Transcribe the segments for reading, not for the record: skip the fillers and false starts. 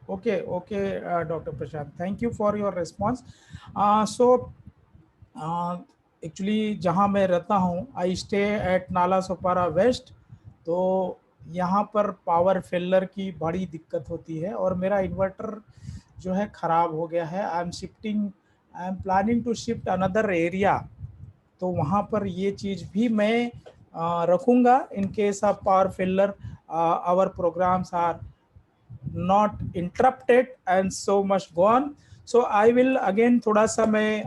Okay, okay, Dr. Prashant. Thank you for your response. So, uh, actually, जहाँ मैं रहता हूँ, I stay at Nala Sopara waste. तो यहाँ पर पावर फेलर की बड़ी दिक्कत होती है और मेरा इन्वर्टर जो है ख़राब हो गया है। I am planning to shift another area. तो वहाँ पर ये चीज़ भी मैं रखूँगा in case of power failure our programmes are not interrupted and so much go on. So I will again थोड़ा सा मैं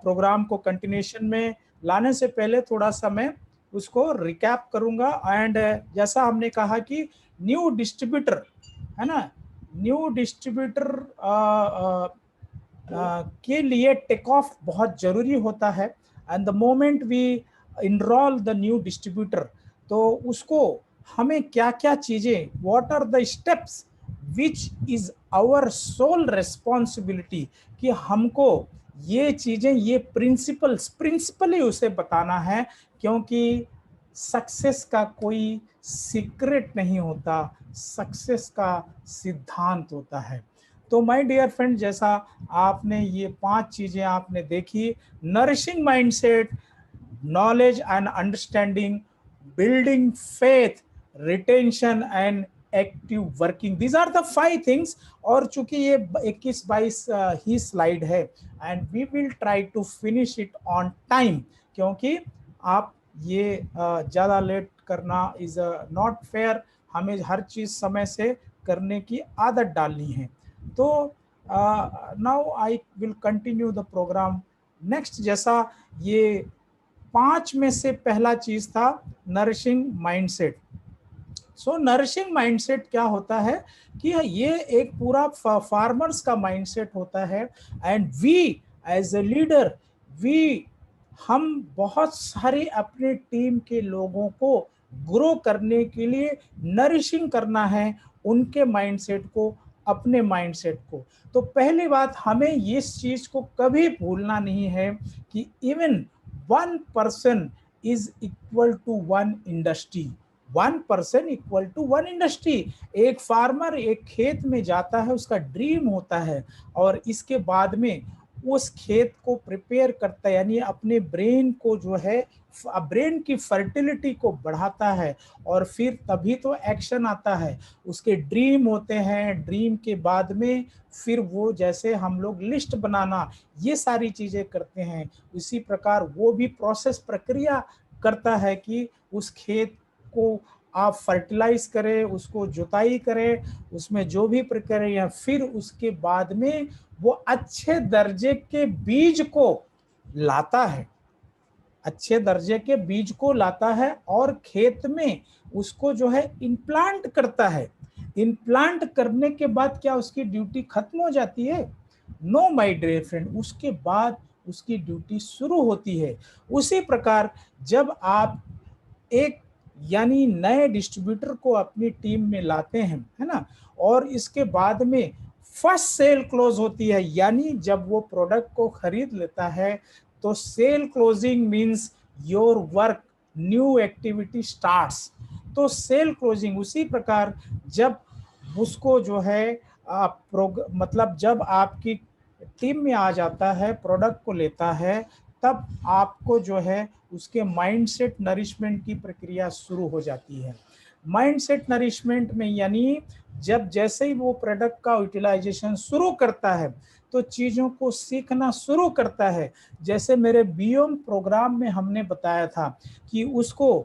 प्रोग्राम को कंटिन्यूशन में लाने से पहले थोड़ा सा मैं उसको रिकैप करूंगा। एंड जैसा हमने कहा कि न्यू डिस्ट्रीब्यूटर है ना, न्यू डिस्ट्रीब्यूटर के लिए टेक ऑफ बहुत ज़रूरी होता है। And the moment we enrol the new distributor, तो उसको हमें क्या क्या चीज़ें, what are the steps which is our sole responsibility, कि हमको ये चीज़ें, ये प्रिंसिपली उसे बताना है। क्योंकि सक्सेस का कोई सीक्रेट नहीं होता, सक्सेस का सिद्धांत होता है। तो माय डियर फ्रेंड, जैसा आपने ये 5 चीज़ें आपने देखी, nourishing mindset, knowledge and understanding, building faith, retention and active working, these are the 5 things। और चूंकि ये 21-22 ही स्लाइड है and we will try to finish it on time, क्योंकि आप ये ज़्यादा लेट करना इज़ नॉट फेयर। हमें हर चीज़ समय से करने की आदत डालनी है। तो now I will continue the programme next. जैसा ये 5 में से पहला चीज था nourishing mindset. So nourishing mindset क्या होता है कि ये एक पूरा फार्मर्स का माइंडसेट होता है। And we as a leader, we हम बहुत सारे अपने टीम के लोगों को ग्रो करने के लिए नरिशिंग करना है, उनके माइंडसेट को, अपने माइंडसेट को। तो पहली बात, हमें इस चीज को कभी भूलना नहीं है कि even 1 person is equal to 1 industry. 1 person equal to 1 industry. एक फार्मर एक खेत में जाता है, उसका ड्रीम होता है, और इसके बाद में उस खेत को प्रिपेयर करता है, यानी अपने ब्रेन को जो है, ब्रेन की फर्टिलिटी को बढ़ाता है, और फिर तभी तो एक्शन आता है। उसके ड्रीम होते हैं, ड्रीम के बाद में फिर वो, जैसे हम लोग लिस्ट बनाना, ये सारी चीज़ें करते हैं, इसी प्रकार वो भी प्रोसेस प्रक्रिया करता है कि उस खेत को आप फर्टिलाइज करें, उसको जुताई करें, उसमें जो भी प्रक्रिया, फिर उसके बाद में वो अच्छे दर्जे के बीज को लाता है, अच्छे दर्जे के बीज को लाता है, और खेत में उसको जो है इम्प्लांट करता है। इम्प्लांट करने के बाद क्या उसकी ड्यूटी खत्म हो जाती है? नो माय डियर फ्रेंड, उसके बाद उसकी ड्यूटी शुरू होती है। उसी प्रकार जब आप एक, यानी नए डिस्ट्रीब्यूटर को अपनी टीम में लाते हैं, है ना, और इसके बाद में फर्स्ट सेल क्लोज होती है, यानी जब वो प्रोडक्ट को खरीद लेता है, तो sale closing means your work, new activity starts. तो सेल क्लोजिंग उसी प्रकार जब उसको जो है मतलब जब आपकी टीम में आ जाता है, प्रोडक्ट को लेता है, तब आपको जो है उसके माइंडसेट नरिशमेंट की प्रक्रिया शुरू हो जाती है। माइंडसेट नरिशमेंट में, यानी जब जैसे ही वो प्रोडक्ट का यूटिलाइजेशन शुरू करता है, तो चीज़ों को सीखना शुरू करता है। जैसे मेरे बीओम प्रोग्राम में हमने बताया था कि उसको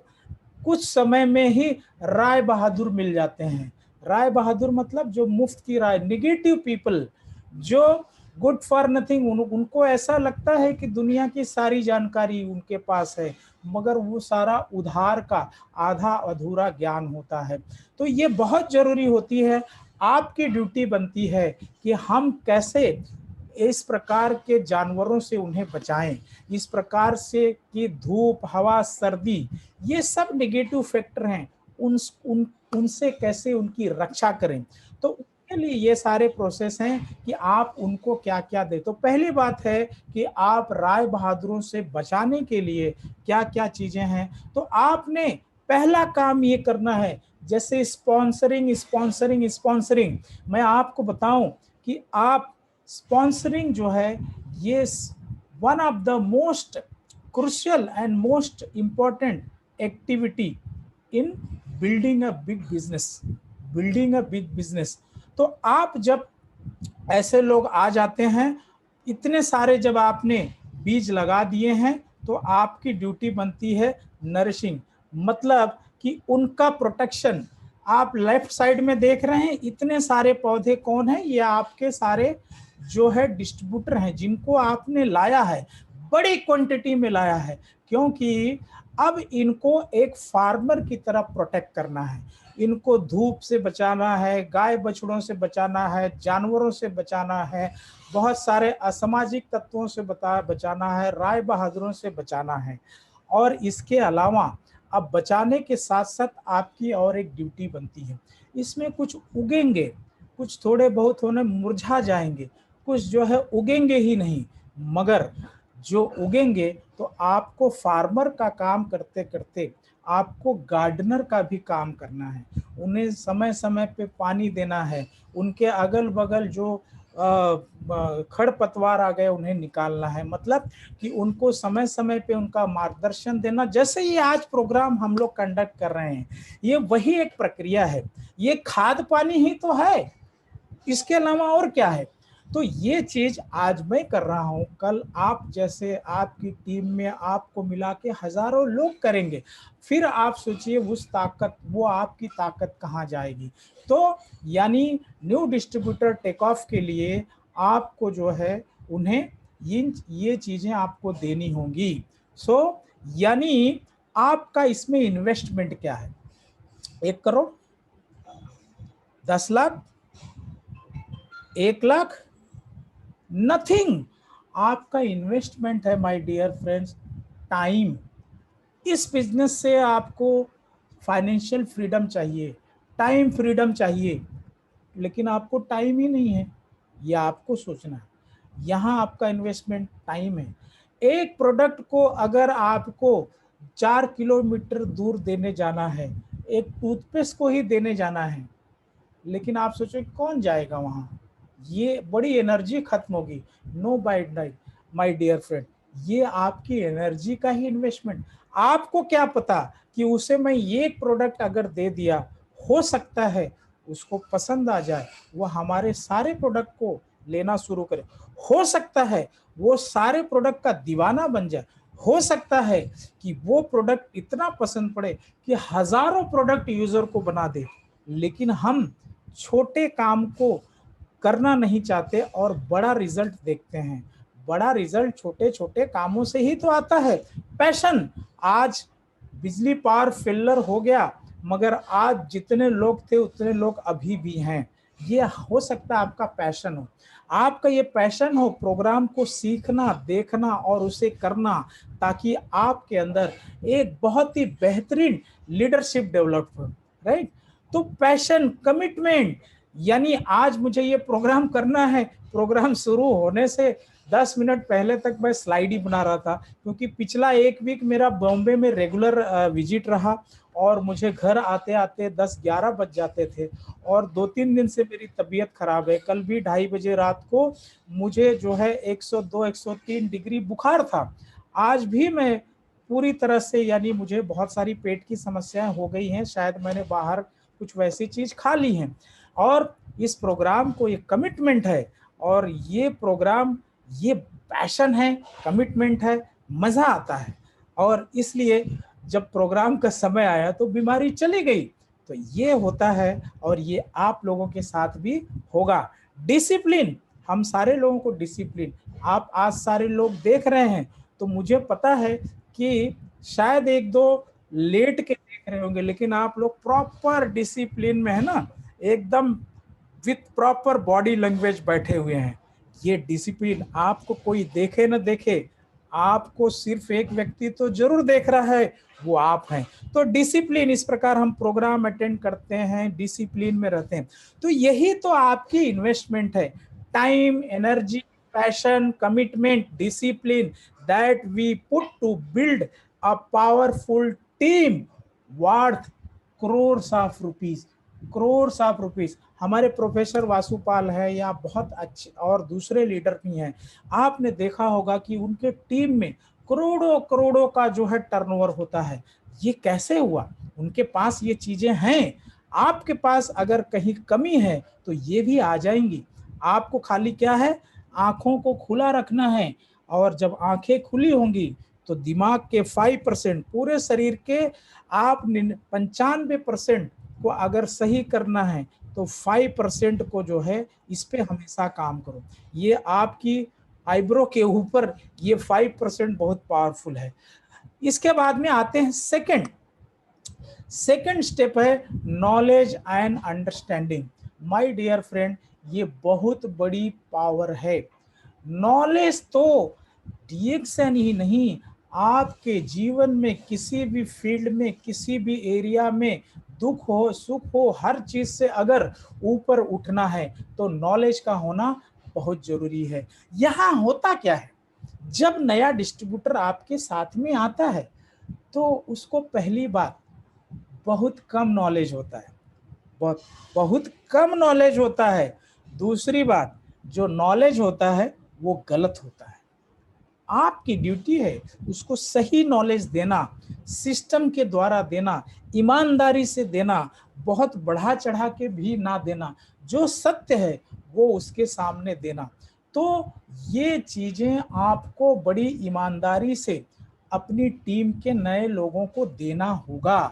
कुछ समय में ही राय बहादुर मिल जाते हैं। राय बहादुर मतलब जो मुफ्त की राय, निगेटिव पीपल, जो गुड फॉर नथिंग, उनको ऐसा लगता है कि दुनिया की सारी जानकारी उनके पास है, मगर वो सारा उधार का आधा अधूरा ज्ञान होता है। तो ये बहुत जरूरी होती है, आपकी ड्यूटी बनती है कि हम कैसे इस प्रकार के जानवरों से उन्हें बचाएं, इस प्रकार से कि धूप, हवा, सर्दी, ये सब नेगेटिव फैक्टर हैं, उनसे कैसे उनकी रक्षा करें। तो उसके लिए ये सारे प्रोसेस हैं कि आप उनको क्या क्या दें। तो पहली बात है कि आप राय बहादुरों से बचाने के लिए क्या क्या चीजें हैं। तो आपने पहला काम ये करना है जैसे स्पॉन्सरिंग स्पॉन्सरिंग स्पॉन्सरिंग, मैं आपको बताऊं कि आप स्पॉन्सरिंग जो है ये one of the most crucial and most important activity in building a big business, building a big business. तो आप जब ऐसे लोग आ जाते हैं, इतने सारे जब आपने बीज लगा दिए हैं, तो आपकी ड्यूटी बनती है नरिशिंग, मतलब कि उनका प्रोटेक्शन। आप लेफ्ट साइड में देख रहे हैं इतने सारे पौधे कौन है, ये आपके सारे जो है डिस्ट्रीब्यूटर हैं जिनको आपने लाया है, बड़ी क्वांटिटी में लाया है, क्योंकि अब इनको एक फार्मर की तरह प्रोटेक्ट करना है। इनको धूप से बचाना है, गाय बछड़ों से बचाना है, जानवरों से बचाना है, बहुत सारे असामाजिक तत्वों से बचाना है, राय बहादुरों से बचाना है। और इसके अलावा अब बचाने के साथ साथ आपकी और एक ड्यूटी बनती है, इसमें कुछ उगेंगे, कुछ थोड़े बहुत होने मुरझा जाएंगे, कुछ जो है उगेंगे ही नहीं, मगर जो उगेंगे तो आपको फार्मर का काम करते करते आपको गार्डनर का भी काम करना है। उन्हें समय समय पे पानी देना है, उनके अगल बगल जो खड़पतवार आ गए उन्हें निकालना है, मतलब कि उनको समय समय पे उनका मार्गदर्शन देना। जैसे ये आज प्रोग्राम हम लोग कंडक्ट कर रहे हैं, ये वही एक प्रक्रिया है, ये खाद पानी ही तो है, इसके अलावा और क्या है। तो ये चीज आज मैं कर रहा हूं, कल आप जैसे आपकी टीम में आपको मिला के हजारों लोग करेंगे, फिर आप सोचिए उस ताकत, वो आपकी ताकत कहाँ जाएगी। तो यानी न्यू डिस्ट्रीब्यूटर टेक ऑफ के लिए आपको जो है उन्हें ये चीजें आपको देनी होंगी। सो यानी आपका इसमें इन्वेस्टमेंट क्या है, 1 करोड़, 10 लाख, 1 लाख, नथिंग। आपका इन्वेस्टमेंट है माय डियर फ्रेंड्स टाइम। इस बिजनेस से आपको फाइनेंशियल फ्रीडम चाहिए, टाइम फ्रीडम चाहिए, लेकिन आपको टाइम ही नहीं है, यह आपको सोचना है। यहाँ आपका इन्वेस्टमेंट टाइम है। एक प्रोडक्ट को अगर आपको 4 किलोमीटर दूर देने जाना है, एक टूथपेस्ट को ही देने जाना है, लेकिन आप सोचो कौन जाएगा वहां, ये बड़ी एनर्जी खत्म होगी। No by night my dear friend, ये आपकी एनर्जी का ही इन्वेस्टमेंट। आपको क्या पता कि उसे मैं ये प्रोडक्ट अगर दे दिया, हो सकता है उसको पसंद आ जाए, वो हमारे सारे प्रोडक्ट को लेना शुरू करे, हो सकता है वो सारे प्रोडक्ट का दीवाना बन जाए, हो सकता है कि वो प्रोडक्ट इतना पसंद पड़े कि हजारों प्रोडक्ट यूजर को बना दे। लेकिन हम छोटे काम को करना नहीं चाहते और बड़ा रिजल्ट देखते हैं। बड़ा रिजल्ट छोटे छोटे कामों से ही तो आता है। पैशन, आज बिजली पावर फेलर हो गया, मगर आज जितने लोग थे उतने लोग अभी भी हैं। ये हो सकता है आपका पैशन हो, आपका ये पैशन हो प्रोग्राम को सीखना, देखना और उसे करना, ताकि आपके अंदर एक बहुत ही बेहतरीन लीडरशिप डेवलप हो, राइट। तो पैशन, कमिटमेंट, यानी आज मुझे ये प्रोग्राम करना है, प्रोग्राम शुरू होने से 10 मिनट पहले तक मैं स्लाइड ही बना रहा था, क्योंकि पिछला 1 वीक मेरा बॉम्बे में रेगुलर विजिट रहा और मुझे घर आते आते 10-11 बज जाते थे, और 2-3 दिन से मेरी तबीयत खराब है। कल भी 2:30 बजे रात को मुझे जो है 102-103 डिग्री बुखार था। आज भी मैं पूरी तरह से, यानी मुझे बहुत सारी पेट की समस्याएं हो गई हैं, शायद मैंने बाहर कुछ वैसी चीज खा ली है। और इस प्रोग्राम को ये कमिटमेंट है, और ये प्रोग्राम ये पैशन है, कमिटमेंट है, मजा आता है। और इसलिए जब प्रोग्राम का समय आया तो बीमारी चली गई। तो ये होता है, और ये आप लोगों के साथ भी होगा। डिसिप्लिन, हम सारे लोगों को डिसिप्लिन, आप आज सारे लोग देख रहे हैं तो मुझे पता है कि शायद 1-2 लेट के देख रहे होंगे, लेकिन आप लोग प्रॉपर डिसिप्लिन में है ना, एकदम विथ प्रॉपर बॉडी लैंग्वेज बैठे हुए हैं। ये डिसिप्लिन आपको कोई देखे ना देखे, आपको सिर्फ एक व्यक्ति तो जरूर देख रहा है, वो आप हैं। तो डिसिप्लिन, इस प्रकार हम प्रोग्राम अटेंड करते हैं, डिसिप्लिन में रहते हैं। तो यही तो आपकी इन्वेस्टमेंट है, time, energy, passion, commitment, discipline, that we put to build a powerful team worth crore of rupees. हमारे प्रोफेसर वासुपाल है या बहुत अच्छे और दूसरे लीडर भी हैं, आपने देखा होगा कि उनके टीम में करोड़ों करोड़ों का जो है टर्नओवर होता है। ये कैसे हुआ? उनके पास ये चीजें हैं। आपके पास अगर कहीं कमी है तो ये भी आ जाएंगी। आपको खाली क्या है, आंखों को खुला रखना है, और जब आंखें खुली होंगी तो दिमाग के 5%, पूरे शरीर के आप 95% को अगर सही करना है तो 5% को जो है इस पे हमेशा काम करो। ये आपकी आईब्रो के ऊपर ये 5% बहुत पावरफुल है। इसके बाद में आते हैं सेकंड स्टेप है knowledge and understanding. My dear friend, ये बहुत बड़ी पावर है। नॉलेज तो डिएक्शन ही नहीं, आपके जीवन में किसी भी फील्ड में, किसी भी एरिया में, दुख हो सुख हो, हर चीज से अगर ऊपर उठना है तो नॉलेज का होना बहुत जरूरी है। यहाँ होता क्या है, जब नया डिस्ट्रीब्यूटर आपके साथ में आता है तो उसको पहली बात बहुत कम नॉलेज होता है, बहुत बहुत कम नॉलेज होता है। दूसरी बात, जो नॉलेज होता है वो गलत होता है। आपकी ड्यूटी है उसको सही नॉलेज देना, सिस्टम के द्वारा देना, ईमानदारी से देना, बहुत बढ़ा चढ़ा के भी ना देना, जो सत्य है वो उसके सामने देना। तो ये चीजें आपको बड़ी ईमानदारी से अपनी टीम के नए लोगों को देना होगा।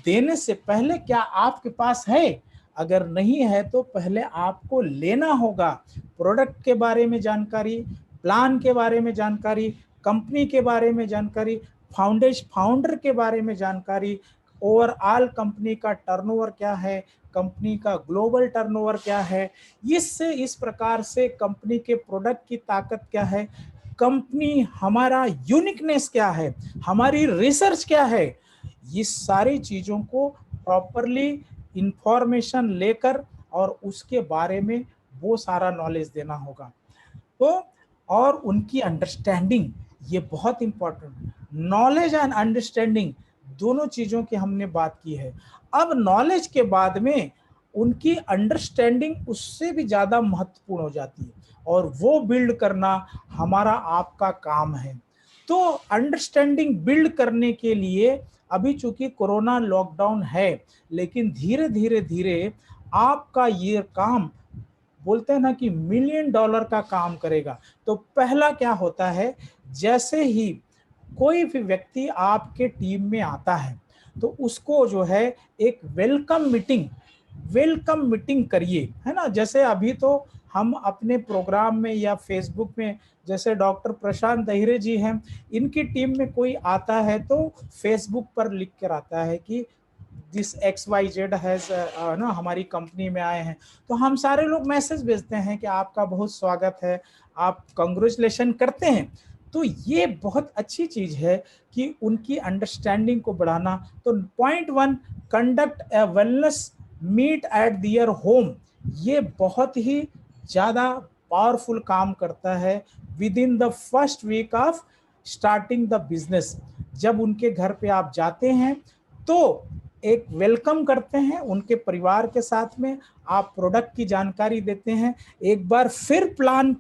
देने से पहले क्या आपके पास है, अगर नहीं है तो पहले आपको लेना होगा। प्रोडक्ट के बारे में जानकारी, प्लान के बारे में जानकारी, कंपनी के बारे में जानकारी, फाउंडर के बारे में जानकारी, ओवरऑल कंपनी का टर्नओवर क्या है, कंपनी का ग्लोबल टर्नओवर क्या है, इस प्रकार से कंपनी के प्रोडक्ट की ताकत क्या है, कंपनी हमारा यूनिकनेस क्या है, हमारी रिसर्च क्या है, इस सारी चीजों को प्रॉपरली इंफॉर्मेशन लेकर और उसके बारे में वो सारा नॉलेज देना होगा। तो और उनकी अंडरस्टैंडिंग, ये बहुत इंपॉर्टेंट। नॉलेज एंड अंडरस्टैंडिंग दोनों चीजों की हमने बात की है। अब नॉलेज के बाद में उनकी अंडरस्टैंडिंग उससे भी ज्यादा महत्वपूर्ण हो जाती है, और वो बिल्ड करना हमारा आपका काम है। तो अंडरस्टैंडिंग बिल्ड करने के लिए अभी चूंकि कोरोना लॉकडाउन है, लेकिन धीरे धीरे धीरे आपका ये काम, बोलते हैं ना कि $1,000,000 का काम करेगा। तो पहला क्या होता है, जैसे ही कोई भी व्यक्ति आपके टीम में आता है तो उसको जो है एक वेलकम मीटिंग करिए, है ना। जैसे अभी तो हम अपने प्रोग्राम में या फेसबुक में, जैसे डॉक्टर प्रशांत दहिरे जी हैं, इनकी टीम में कोई आता है तो फेसबुक पर लिख कर आता है कि दिस XYZ हैज ना हमारी कंपनी में आए हैं, तो हम सारे लोग मैसेज भेजते हैं कि आपका बहुत स्वागत है, आप कंग्रेचुलेशन करते हैं। तो ये बहुत अच्छी चीज है कि उनकी अंडरस्टैंडिंग को बढ़ाना। तो point 1, conduct a wellness meet at their home, ये बहुत ही ज्यादा पावरफुल काम करता है within the first week of starting the business. जब उनके घर पे आप जाते हैं तो एक वेलकम करते हैं उनके परिवार के साथ में, आप प्रोडक्ट की जानकारी देते हैं, एक बार फिर प्लान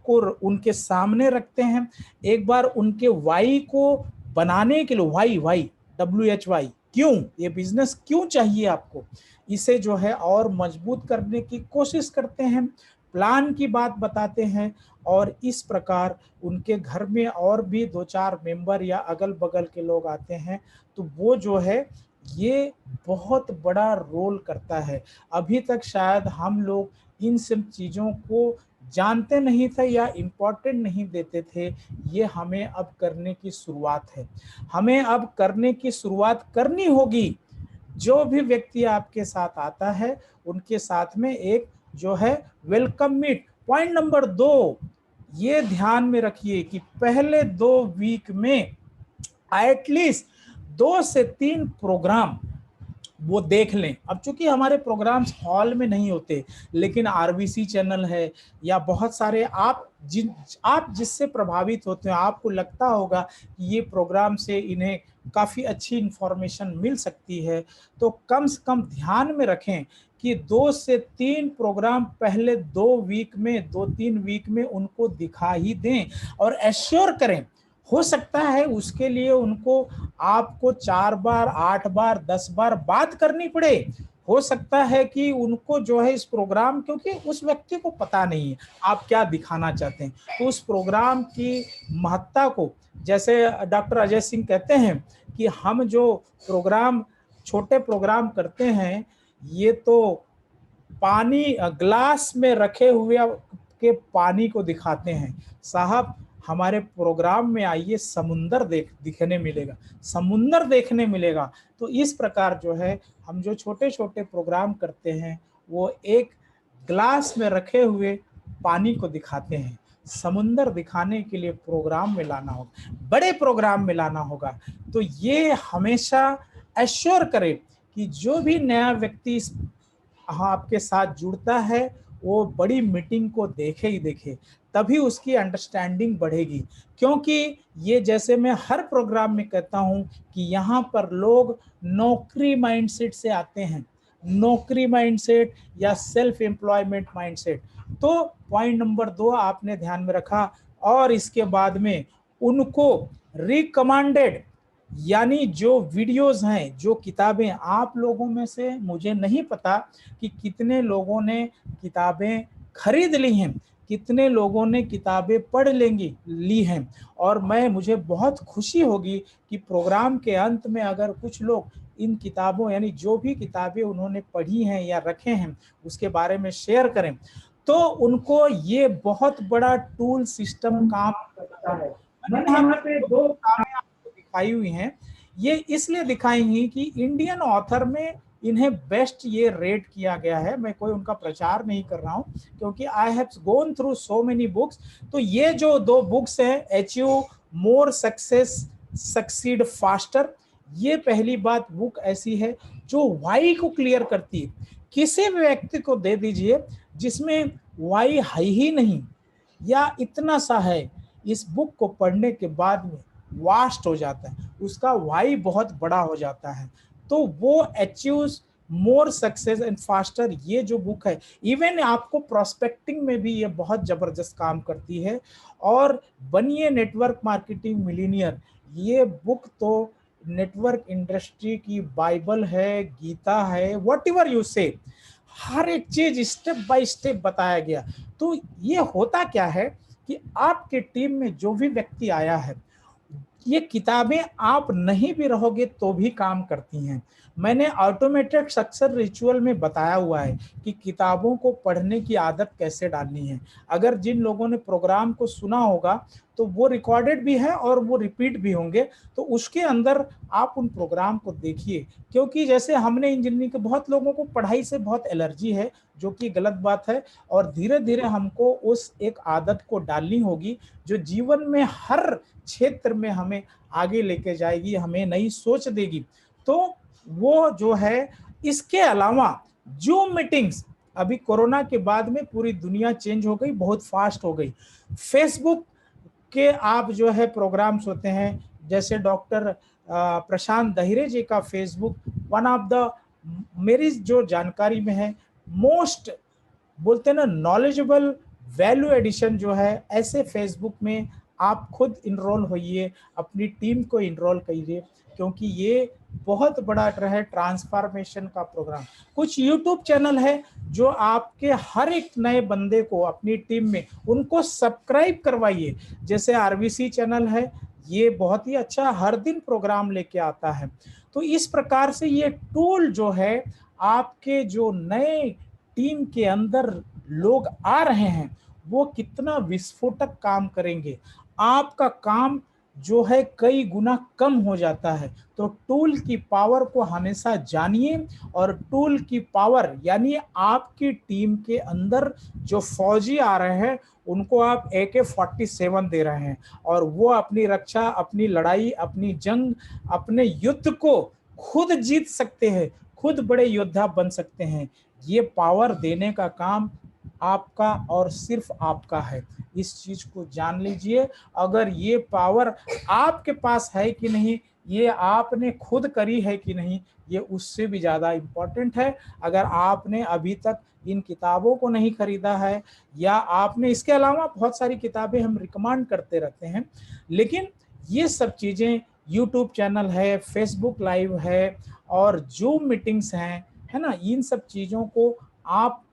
को उनके सामने रखते हैं, एक बार उनके वाई को बनाने के लिए, वाई WHY, क्यों ये बिजनेस क्यों चाहिए आपको, इसे जो है और मजबूत करने की कोशिश करते हैं, प्लान की बात बताते हैं। और इस प्रकार उनके घर में और भी 2-4 मेंबर या अगल बगल के लोग आते हैं तो वो जो है ये बहुत बड़ा रोल करता है। अभी तक शायद हम लोग इन सब चीज़ों को जानते नहीं थे या इम्पोर्टेंट नहीं देते थे, ये हमें अब करने की शुरुआत है। हमें अब करने की शुरुआत करनी होगी। जो भी व्यक्ति आपके साथ आता है उनके साथ में एक जो है वेलकम मीट। पॉइंट नंबर 2, ये ध्यान में रखिए कि पहले 2 वीक में एटलीस्ट 2 से 3 प्रोग्राम वो देख लें। अब चूंकि हमारे प्रोग्राम्स हॉल में नहीं होते, लेकिन RBC चैनल है या बहुत सारे आप जिससे प्रभावित होते हैं, आपको लगता होगा कि ये प्रोग्राम से इन्हें काफ़ी अच्छी इंफॉर्मेशन मिल सकती है, तो कम से कम ध्यान में रखें कि 2 से 3 प्रोग्राम पहले 2 वीक में, 2-3 वीक में उनको दिखा ही दें और एश्योर करें। हो सकता है उसके लिए उनको आपको 4 बार, 8 बार, 10 बार बात करनी पड़े। हो सकता है कि उनको जो है इस प्रोग्राम, क्योंकि उस व्यक्ति को पता नहीं है आप क्या दिखाना चाहते हैं, तो उस प्रोग्राम की महत्ता को, जैसे डॉक्टर अजय सिंह कहते हैं कि हम जो प्रोग्राम, छोटे प्रोग्राम करते हैं, ये तो पानी ग्लास में रखे हुए के पानी को दिखाते हैं। साहब, हमारे प्रोग्राम में आइए, समुंदर दिखने मिलेगा, समुंदर देखने मिलेगा। तो इस प्रकार जो है हम जो छोटे छोटे प्रोग्राम करते हैं वो एक ग्लास में रखे हुए पानी को दिखाते हैं। समुंदर दिखाने के लिए प्रोग्राम में लाना होगा, बड़े प्रोग्राम में लाना होगा। तो ये हमेशा एश्योर करे कि जो भी नया व्यक्ति हाँ आपके साथ जुड़ता है वो बड़ी मीटिंग को देखे ही देखे, तभी उसकी अंडरस्टैंडिंग बढ़ेगी। क्योंकि ये, जैसे मैं हर प्रोग्राम में कहता हूँ कि यहाँ पर लोग नौकरी माइंडसेट से आते हैं, नौकरी माइंडसेट या सेल्फ एम्प्लॉयमेंट माइंडसेट। तो पॉइंट नंबर 2 आपने ध्यान में रखा। और इसके बाद में उनको रिकमेंडेड, यानी जो वीडियोस हैं, जो किताबें, आप लोगों में से मुझे नहीं पता कि कितने लोगों ने किताबें खरीद ली हैं, कितने लोगों ने किताबें पढ़ लेंगी ली हैं। और मुझे बहुत खुशी होगी कि प्रोग्राम के अंत में अगर कुछ लोग इन किताबों, यानी जो भी किताबें उन्होंने पढ़ी हैं या रखे हैं, उसके बारे में शेयर करें, तो उनको ये बहुत बड़ा टूल सिस्टम काम करता है। मैंने यहाँ पे 2 किताबें आपको दिखाई हुई हैं। ये इसलिए दिखाई हुई कि इंडियन ऑथर में इन्हें बेस्ट ये रेट किया गया है। मैं कोई उनका प्रचार नहीं कर रहा हूँ, क्योंकि I have gone through so many books. तो ये जो 2 बुक्स हैं, achieve more success, succeed faster, ये पहली बात बुक ऐसी है जो वाई को क्लियर करती है। किसी भी व्यक्ति को दे दीजिए जिसमें वाई है ही नहीं या इतना सा है, इस बुक को पढ़ने के बाद में वास्ट हो जाता है, उसका वाई बहुत बड़ा हो जाता है। तो वो achieve more success and faster, ये जो बुक है, इवन आपको प्रोस्पेक्टिंग में भी ये बहुत जबरदस्त काम करती है। और बनिए नेटवर्क मार्केटिंग मिलीनियर, ये बुक तो नेटवर्क इंडस्ट्री की बाइबल है, गीता है, वॉट एवर यू से, हर एक चीज स्टेप बाय स्टेप बताया गया। तो ये होता क्या है कि आपके टीम में जो भी व्यक्ति आया है, ये किताबें आप नहीं भी रहोगे तो भी काम करती हैं। मैंने ऑटोमेटेड सक्सेस रिचुअल में बताया हुआ है कि किताबों को पढ़ने की आदत कैसे डालनी है। अगर जिन लोगों ने प्रोग्राम को सुना होगा तो वो रिकॉर्डेड भी है और वो रिपीट भी होंगे, तो उसके अंदर आप उन प्रोग्राम को देखिए। क्योंकि जैसे हमने इंजीनियरिंग के बहुत लोगों को पढ़ाई से बहुत एलर्जी है, जो कि गलत बात है, और धीरे धीरे हमको उस एक आदत को डालनी होगी जो जीवन में हर क्षेत्र में हमें आगे लेके जाएगी, हमें नई सोच देगी। तो वो जो है, इसके अलावा जूम मीटिंग्स, अभी कोरोना के बाद में पूरी दुनिया चेंज हो गई, बहुत फास्ट हो गई। फेसबुक के आप जो है प्रोग्राम्स होते हैं, जैसे डॉक्टर प्रशांत दहिरे जी का फेसबुक, वन ऑफ द, मेरी जो जानकारी में है, मोस्ट, बोलते हैं ना, नॉलेजेबल वैल्यू एडिशन जो है, ऐसे फेसबुक में आप खुद इनरोल होइए, अपनी टीम को इनरोल करिए, क्योंकि ये बहुत बड़ा है ट्रांसफॉर्मेशन का प्रोग्राम। कुछ यूट्यूब चैनल है जो आपके हर एक नए बंदे को अपनी टीम में उनको सब्सक्राइब करवाइए। जैसे आरबीसी चैनल है, ये बहुत ही अच्छा हर दिन प्रोग्राम लेके आता है। तो इस प्रकार से ये टूल जो है, आपके जो नए टीम के अंदर लोग आ रहे हैं, वो कितना विस्फोटक काम करेंगे, आपका काम जो है कई गुना कम हो जाता है। तो टूल की पावर को हमेशा जानिए, और टूल की पावर यानी आपकी टीम के अंदर जो फौजी आ रहे हैं उनको आप AK-47 दे रहे हैं, और वो अपनी रक्षा, अपनी लड़ाई, अपनी जंग, अपने युद्ध को खुद जीत सकते हैं, खुद बड़े योद्धा बन सकते हैं। ये पावर देने का काम आपका और सिर्फ आपका है। इस चीज को जान लीजिए। अगर ये पावर आपके पास है कि नहीं, ये आपने खुद करी है कि नहीं, ये उससे भी ज़्यादा इम्पोर्टेंट है। अगर आपने अभी तक इन किताबों को नहीं खरीदा है, या आपने, इसके अलावा बहुत सारी किताबें हम रिकमेंड करते रहते हैं, लेकिन ये सब चीज़ें, यूट्यूब चैनल है, फेसबुक लाइव है, और जूम मीटिंग्स हैं, है ना, इन सब चीज़ों को आप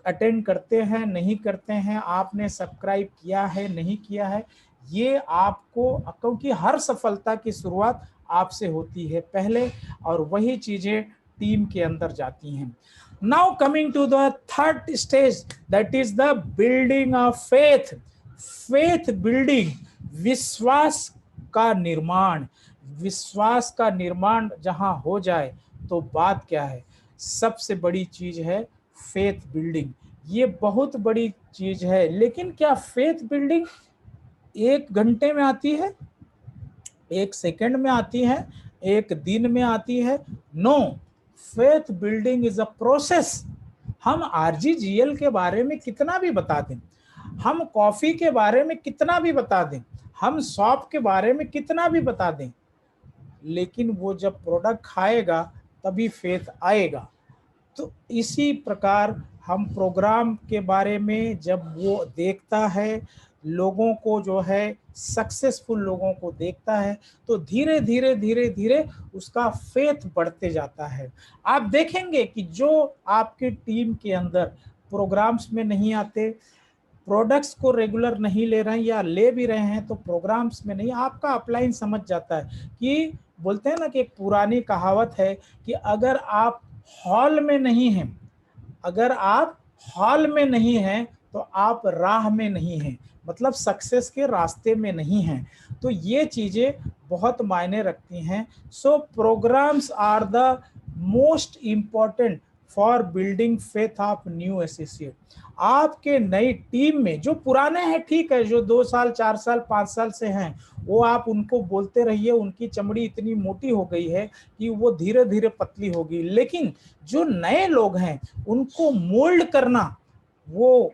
अटेंड करते हैं नहीं करते हैं, आपने सब्सक्राइब किया है नहीं किया है, ये आपको, क्योंकि हर सफलता की शुरुआत आपसे होती है पहले, और वही चीजें टीम के अंदर जाती हैं। Now coming to the third stage, that is the building of faith. Faith building, विश्वास का निर्माण। विश्वास का निर्माण जहां हो जाए तो बात क्या है, सबसे बड़ी चीज है फेथ बिल्डिंग। ये बहुत बड़ी चीज है। लेकिन क्या फेथ बिल्डिंग 1 घंटे में आती है, 1 सेकंड में आती है, 1 दिन में आती है? No, faith building is a process. हम आरजीजीएल के बारे में कितना भी बता दें, हम कॉफी के बारे में कितना भी बता दें, हम शॉप के बारे में कितना भी बता दें, लेकिन वो जब प्रोडक्ट खाएगा तभी फेथ आएगा। तो इसी प्रकार हम प्रोग्राम के बारे में जब वो देखता है, लोगों को जो है, सक्सेसफुल लोगों को देखता है, तो धीरे धीरे धीरे धीरे उसका फेथ बढ़ते जाता है। आप देखेंगे कि जो आपके टीम के अंदर प्रोग्राम्स में नहीं आते, प्रोडक्ट्स को रेगुलर नहीं ले रहे हैं, या ले भी रहे हैं तो प्रोग्राम्स में नहीं, आपका अपलाइन समझ जाता है कि, बोलते हैं ना कि एक पुरानी कहावत है कि अगर आप हॉल में नहीं हैं, अगर आप हॉल में नहीं हैं तो आप राह में नहीं हैं, मतलब सक्सेस के रास्ते में नहीं हैं। तो ये चीजें बहुत मायने रखती हैं। So programs are the most important for building faith of new associate. आपके नई टीम में जो पुराने हैं, ठीक है, जो 2 साल 4 साल 5 साल से हैं, वो आप उनको बोलते रहिए, उनकी चमड़ी इतनी मोटी हो गई है कि वो धीरे धीरे पतली होगी। लेकिन जो नए लोग हैं उनको मोल्ड करना वो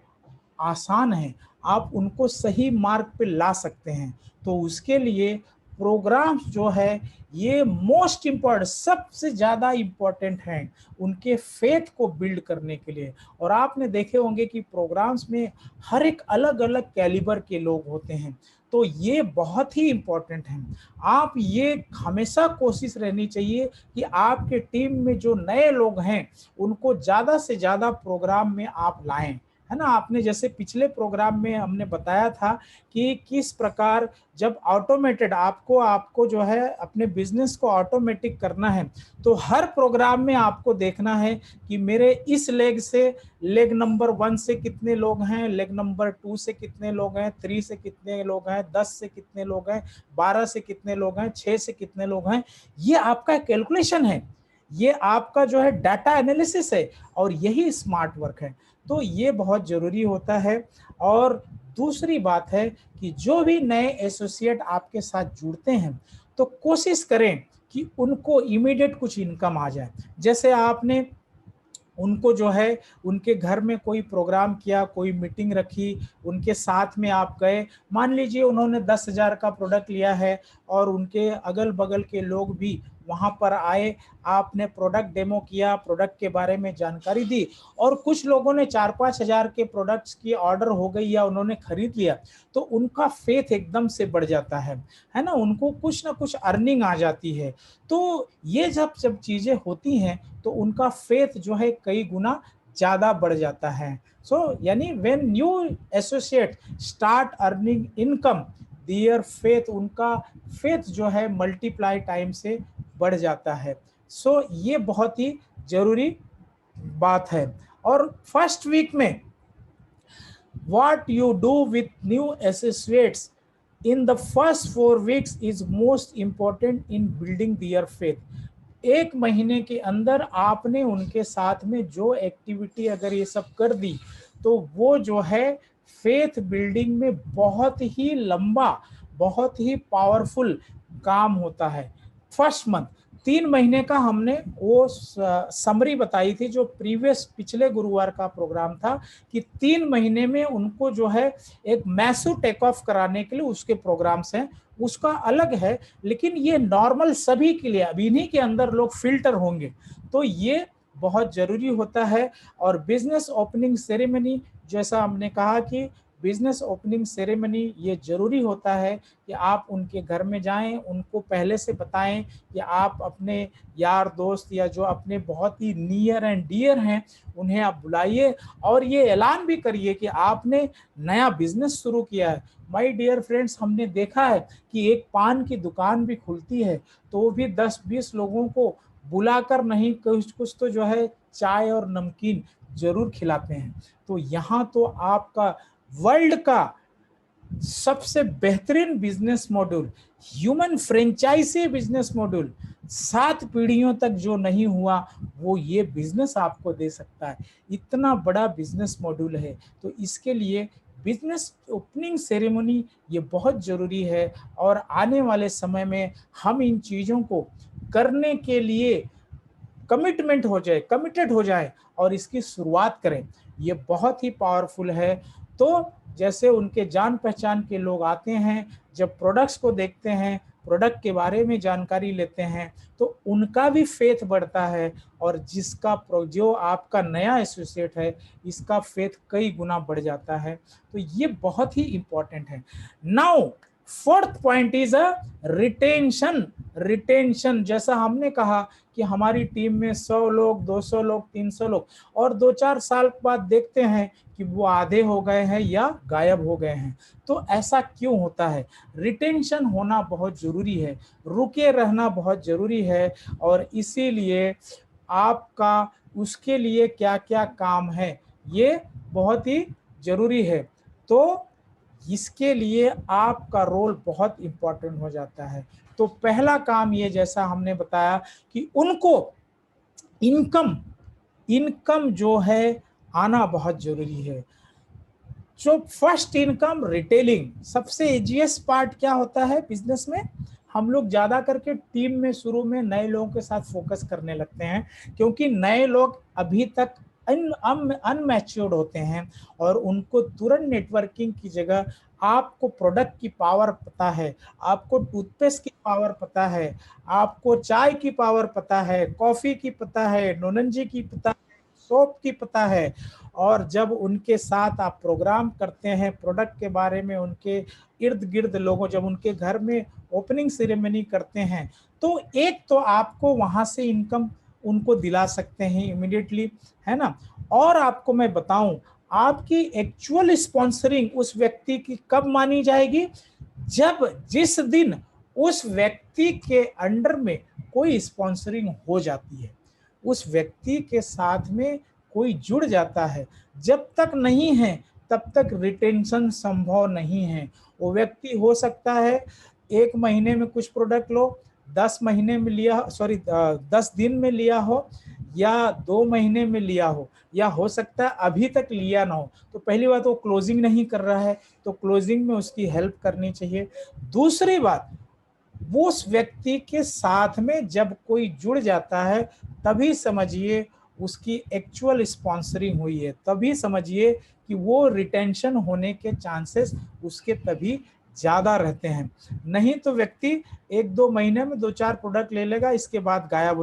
आसान है, आप उनको सही मार्ग पे ला सकते हैं। तो उसके लिए प्रोग्राम्स जो है ये मोस्ट इम्पॉर्टेंट, सबसे ज़्यादा इम्पॉर्टेंट हैं उनके फेथ को बिल्ड करने के लिए। और आपने देखे होंगे कि प्रोग्राम्स में हर एक अलग अलग कैलिबर के लोग होते हैं, तो ये बहुत ही इम्पोर्टेंट है। आप ये हमेशा कोशिश रहनी चाहिए कि आपके टीम में जो नए लोग हैं उनको ज़्यादा से ज़्यादा प्रोग्राम में आप लाएं, है ना। आपने जैसे पिछले प्रोग्राम में हमने बताया था कि किस प्रकार जब ऑटोमेटेड आपको आपको जो है अपने बिजनेस को ऑटोमेटिक करना है, तो हर प्रोग्राम में आपको देखना है कि मेरे इस लेग से, लेग नंबर 1 से कितने लोग हैं, लेग नंबर 2 से कितने लोग हैं, 3 से कितने लोग हैं, 10 से कितने लोग हैं, 12 से कितने लोग हैं, 6 से कितने लोग हैं। ये आपका कैलकुलेशन है, ये आपका जो है डाटा एनालिसिस है, और यही स्मार्ट वर्क है। तो ये बहुत जरूरी होता है। और दूसरी बात है कि जो भी नए एसोसिएट आपके साथ जुड़ते हैं, तो कोशिश करें कि उनको इमीडिएट कुछ इनकम आ जाए। जैसे आपने उनको जो है उनके घर में कोई प्रोग्राम किया, कोई मीटिंग रखी, उनके साथ में आप गए, मान लीजिए उन्होंने 10,000 का प्रोडक्ट लिया है और उनके अगल बगल के लोग भी वहाँ पर आए, आपने प्रोडक्ट डेमो किया, प्रोडक्ट के बारे में जानकारी दी, और कुछ लोगों ने 4-5 हज़ार के प्रोडक्ट्स की ऑर्डर हो गई या उन्होंने खरीद लिया, तो उनका फेथ एकदम से बढ़ जाता है ना, उनको कुछ ना कुछ अर्निंग आ जाती है। तो ये जब जब चीज़ें होती हैं तो उनका फेथ जो है कई गुना ज़्यादा बढ़ जाता है। सो यानी when new associate start earning income, their faith, उनका फेथ जो है मल्टीप्लाई टाइम से बढ़ जाता है। सो ये बहुत ही जरूरी बात है। और फर्स्ट वीक में what you do with new associates in the first 4 weeks is most important in building their faith। 1 महीने के अंदर आपने उनके साथ में जो एक्टिविटी अगर ये सब कर दी, तो वो जो है फेथ बिल्डिंग में बहुत ही लंबा, बहुत ही पावरफुल काम होता है। फर्स्ट मंथ, 3 महीने का हमने वो समरी बताई थी जो पिछले गुरुवार का प्रोग्राम था, कि 3 महीने में उनको जो है एक मैसिव टेक ऑफ कराने के लिए उसके प्रोग्राम्स हैं, उसका अलग है। लेकिन ये नॉर्मल सभी के लिए, अब इन्हीं के अंदर लोग फिल्टर होंगे, तो ये बहुत जरूरी होता है। और बिजनेस ओपनिंग सेरेमनी, जैसा हमने कहा कि बिजनेस ओपनिंग सेरेमनी ये जरूरी होता है कि आप उनके घर में जाएं, उनको पहले से बताएं कि आप अपने यार दोस्त या जो अपने बहुत ही नियर एंड डियर हैं उन्हें आप बुलाइए, और ये ऐलान भी करिए कि आपने नया बिजनेस शुरू किया है। माय डियर फ्रेंड्स, हमने देखा है कि एक पान की दुकान भी खुलती है तो वो भी 10-20 लोगों को बुलाकर नहीं, कुछ कुछ तो जो है चाय और नमकीन जरूर खिलाते हैं। तो यहाँ तो आपका वर्ल्ड का सबसे बेहतरीन business module, human franchise business module, 7 पीढ़ियों तक जो नहीं हुआ वो ये बिजनेस आपको दे सकता है। इतना बड़ा बिजनेस मॉड्यूल है, तो इसके लिए बिजनेस ओपनिंग सेरेमनी ये बहुत जरूरी है। और आने वाले समय में हम इन चीज़ों को करने के लिए कमिटेड हो जाए और इसकी शुरुआत करें, ये बहुत ही पावरफुल है। तो जैसे उनके जान पहचान के लोग आते हैं, जब प्रोडक्ट्स को देखते हैं, प्रोडक्ट के बारे में जानकारी लेते हैं, तो उनका भी फेथ बढ़ता है, और जो आपका नया एसोसिएट है इसका फेथ कई गुना बढ़ जाता है। तो ये बहुत ही इंपॉर्टेंट है। Now fourth point is a retention. जैसा हमने कहा कि हमारी टीम में 100 लोग, 200 लोग, 300 लोग, और 2-4 साल बाद देखते हैं कि वो आधे हो गए हैं या गायब हो गए हैं। तो ऐसा क्यों होता है? रिटेंशन होना बहुत जरूरी है, रुके रहना बहुत जरूरी है, और इसीलिए आपका उसके लिए क्या क्या काम है ये बहुत ही जरूरी है। तो इसके लिए आपका रोल बहुत इंपॉर्टेंट हो जाता है। तो पहला काम ये, जैसा हमने बताया कि उनको इनकम इनकम जो है आना बहुत जरूरी है। जो फर्स्ट इनकम रिटेलिंग, सबसे इजीएस्ट पार्ट क्या होता है बिजनेस में? हम लोग ज्यादा करके टीम में शुरू में नए लोगों के साथ फोकस करने लगते हैं, क्योंकि नए लोग अभी तक अनमैच्योर्ड होते हैं, और उनको तुरंत नेटवर्किंग की जगह आपको प्रोडक्ट की पावर पता है, आपको टूथपेस्ट की पावर पता है, आपको चाय की पावर पता है, कॉफी की पता है, नोनंजी की पता है, सोप की पता है। और जब उनके साथ आप प्रोग्राम करते हैं प्रोडक्ट के बारे में, उनके इर्द गिर्द लोगों, जब उनके घर में ओपनिंग सेरेमनी करते हैं, तो एक तो आपको वहां से इनकम उनको दिला सकते हैं इमीडिएटली, है ना। और आपको मैं बताऊं, आपकी एक्चुअल स्पॉन्सरिंग उस व्यक्ति की कब मानी जाएगी? जिस दिन उस व्यक्ति के अंडर में कोई स्पॉन्सरिंग हो जाती है, उस व्यक्ति के साथ में कोई जुड़ जाता है। जब तक नहीं है तब तक रिटेंशन संभव नहीं है। वो व्यक्ति हो सकता है 1 महीने में कुछ प्रोडक्ट लो, 10 महीने में लिया, 10 दिन में लिया हो, या 2 महीने में लिया हो, या हो सकता है अभी तक लिया ना हो। तो पहली बात, वो क्लोजिंग नहीं कर रहा है, तो क्लोजिंग में उसकी हेल्प करनी चाहिए। दूसरी बात, वो उस व्यक्ति के साथ में जब कोई जुड़ जाता है, तभी समझिए उसकी एक्चुअल स्पॉन्सरिंग हुई है, तभी समझिए कि वो रिटेंशन होने के चांसेस उसके तभी ज्यादा रहते हैं। नहीं तो व्यक्ति 1-2 महीने में 2-4 प्रोडक्ट ले लेगा, इसके बाद गायब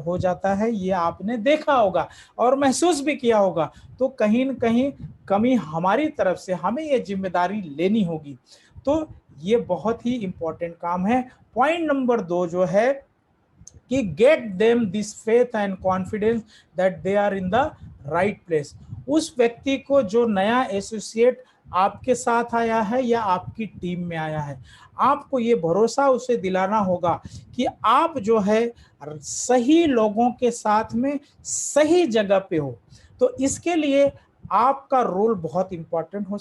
हो जाता है। ये आपने देखा होगा और महसूस भी किया होगा। तो कहीं न कहीं कमी हमारी तरफ से, हमें ये जिम्मेदारी लेनी होगी। तो ये बहुत ही इंपॉर्टेंट काम है। पॉइंट नंबर 2 जो है कि get them this faith and confidence that they are in the right place. उस व्यक्ति को जो नया एसोसिएट आपके साथ आया है या आपकी टीम में आया है, आपको ये भरोसा उसे दिलाना होगा कि आप जो है सही लोगों के साथ में सही जगह पे हो। तो इसके लिए आपका रोल बहुत इंपॉर्टेंट हो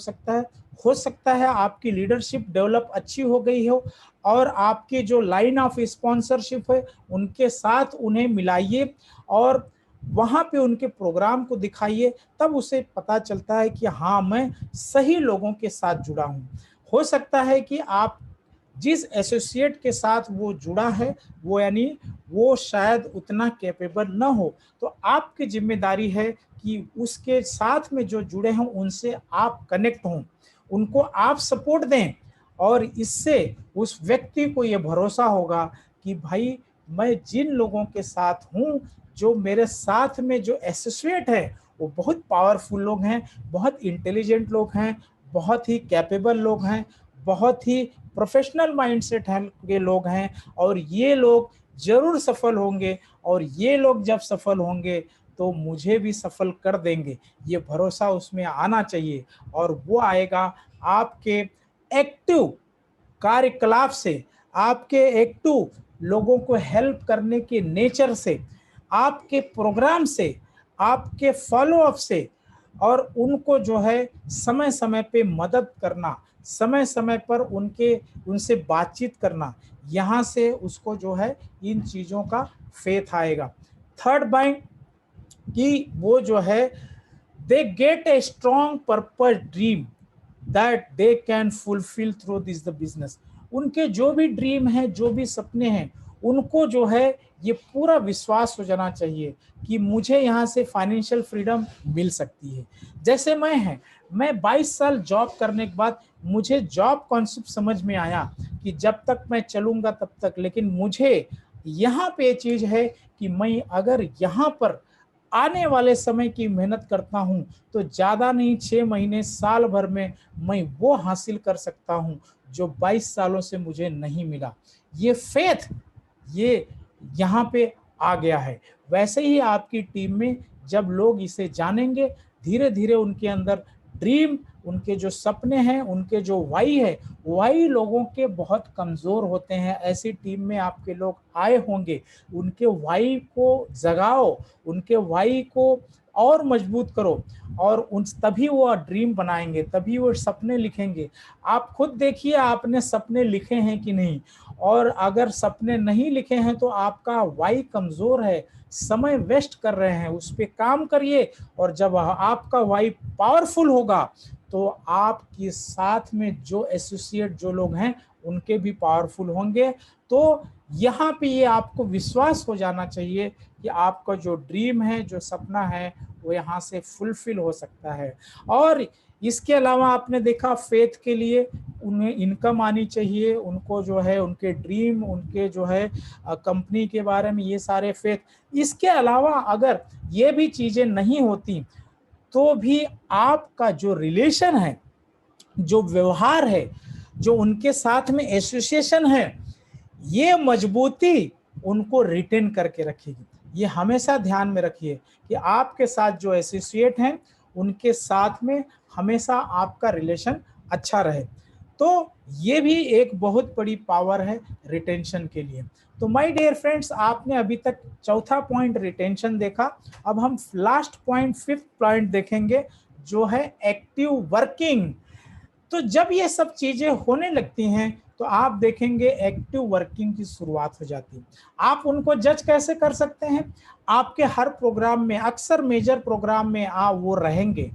सकता है आपकी लीडरशिप डेवलप अच्छी हो गई हो, और आपकी जो लाइन ऑफ स्पॉन्सरशिप है उनके साथ उन्हें मिलाइए और वहां पे उनके प्रोग्राम को दिखाइए, तब उसे पता चलता है कि हाँ, मैं सही लोगों के साथ जुड़ा हूँ। हो सकता है कि आप जिस एसोसिएट के साथ वो जुड़ा है वो यानी वो शायद उतना कैपेबल ना हो, तो आपकी जिम्मेदारी है कि उसके साथ में जो जुड़े हों उनसे आप कनेक्ट हों, उनको आप सपोर्ट दें, और इससे उस व्यक्ति को ये भरोसा होगा कि भाई मैं जिन लोगों के साथ हूँ, जो मेरे साथ में जो एसोसिएट है वो बहुत पावरफुल लोग हैं, बहुत इंटेलिजेंट लोग हैं, बहुत ही कैपेबल लोग हैं, बहुत ही प्रोफेशनल माइंडसेट है के लोग हैं, और ये लोग जरूर सफल होंगे, और ये लोग जब सफल होंगे तो मुझे भी सफल कर देंगे। ये भरोसा उसमें आना चाहिए, और वो आएगा आपके एक्टिव कार्यकलाप से, आपके एक्टिव लोगों को हेल्प करने के नेचर से, आपके प्रोग्राम से, आपके फॉलो अप से, और उनको जो है समय समय पे मदद करना, समय समय पर उनसे बातचीत करना, यहाँ से उसको जो है इन चीज़ों का फेथ आएगा। थर्ड पॉइंट कि वो जो है they get a strong purpose dream that they can fulfil through this the business. उनके जो भी ड्रीम है, जो भी सपने हैं, उनको जो है ये पूरा विश्वास हो जाना चाहिए कि मुझे यहाँ से फाइनेंशियल फ्रीडम मिल सकती है। जैसे मैं 22 साल जॉब करने के बाद मुझे जॉब कॉन्सेप्ट समझ में आया कि जब तक मैं चलूंगा तब तक, लेकिन मुझे यहाँ पे चीज है कि मैं अगर यहाँ पर आने वाले समय की मेहनत करता हूं तो ज्यादा नहीं 6 महीने साल भर में मैं वो हासिल कर सकता हूं जो 22 सालों से मुझे नहीं मिला। ये फेथ ये यहाँ पे आ गया है। वैसे ही आपकी टीम में जब लोग इसे जानेंगे, धीरे धीरे उनके अंदर ड्रीम, उनके जो सपने हैं, उनके जो वाई है, वाई लोगों के बहुत कमज़ोर होते हैं। ऐसी टीम में आपके लोग आए होंगे, उनके वाई को जगाओ, उनके वाई को और मजबूत करो, और उन तभी वो ड्रीम बनाएंगे, तभी वो सपने लिखेंगे। आप खुद देखिए आपने सपने लिखे हैं कि नहीं, और अगर सपने नहीं लिखे हैं तो आपका वाई कमज़ोर है, समय वेस्ट कर रहे हैं, उस पर काम करिए। और जब आपका वाई पावरफुल होगा तो आपके साथ में जो एसोसिएट जो लोग हैं उनके भी पावरफुल होंगे। तो यहाँ पे ये आपको विश्वास हो जाना चाहिए कि आपका जो ड्रीम है, जो सपना है, वो यहाँ से फुलफिल हो सकता है। और इसके अलावा आपने देखा फेथ के लिए उन्हें इनकम आनी चाहिए, उनको जो है उनके ड्रीम, उनके जो है कंपनी के बारे में ये सारे फेथ। इसके अलावा अगर ये भी चीज़ें नहीं होती तो भी आपका जो रिलेशन है, जो व्यवहार है, जो उनके साथ में एसोसिएशन है, ये मजबूती उनको रिटेन करके रखेगी। ये हमेशा ध्यान में रखिए कि आपके साथ जो एसोसिएट हैं उनके साथ में हमेशा आपका रिलेशन अच्छा रहे। तो ये भी एक बहुत बड़ी पावर है रिटेंशन के लिए। तो माय डियर फ्रेंड्स, आपने अभी तक चौथा पॉइंट रिटेंशन देखा। अब हम लास्ट पॉइंट, फिफ्थ पॉइंट देखेंगे, जो है एक्टिव वर्किंग। तो जब ये सब चीजें होने लगती हैं तो आप देखेंगे एक्टिव वर्किंग की शुरुआत हो जाती है। आप उनको जज कैसे कर सकते हैं? आपके हर प्रोग्राम में, अक्सर मेजर प्रोग्राम में आप वो रहेंगे।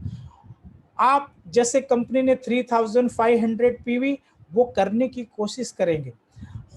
आप जैसे कंपनी ने 3500 पीवी वो करने की कोशिश करेंगे।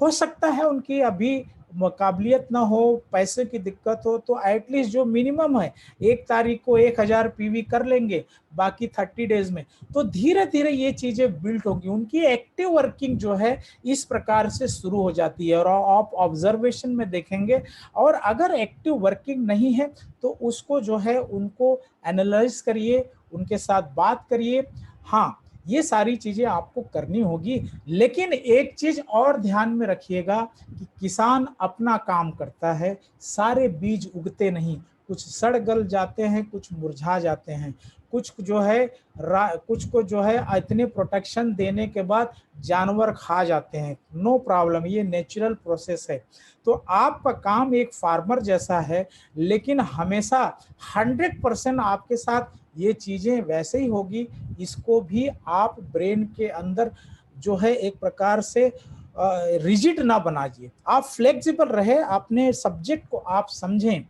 हो सकता है उनकी अभी काबिलियत ना हो, पैसे की दिक्कत हो, तो एटलीस्ट जो मिनिमम है 1 तारीख को 1000 पीवी कर लेंगे, बाकी 30 डेज में। तो धीरे धीरे ये चीजें बिल्ड होगी, उनकी एक्टिव वर्किंग जो है इस प्रकार से शुरू हो जाती है। और आप ऑब्जर्वेशन में देखेंगे, और अगर एक्टिव वर्किंग नहीं है तो उसको जो है उनको एनालाइज करिए, उनके साथ बात करिए। हाँ, ये सारी चीजें आपको करनी होगी, लेकिन एक चीज और ध्यान में रखिएगा कि किसान अपना काम करता है, सारे बीज उगते नहीं, कुछ सड़ गल जाते हैं, कुछ मुरझा जाते हैं, कुछ जो है कुछ को जो है इतने प्रोटेक्शन देने के बाद जानवर खा जाते हैं। नो प्रॉब्लम, ये नेचुरल प्रोसेस है। तो आपका काम एक फार्मर जैसा है, लेकिन हमेशा 100% आपके साथ ये चीजें वैसे ही होगी। इसको भी आप ब्रेन के अंदर जो है एक प्रकार से रिजिड ना बनाइए, आप फ्लेक्सिबल रहे, अपने सब्जेक्ट को आप समझें।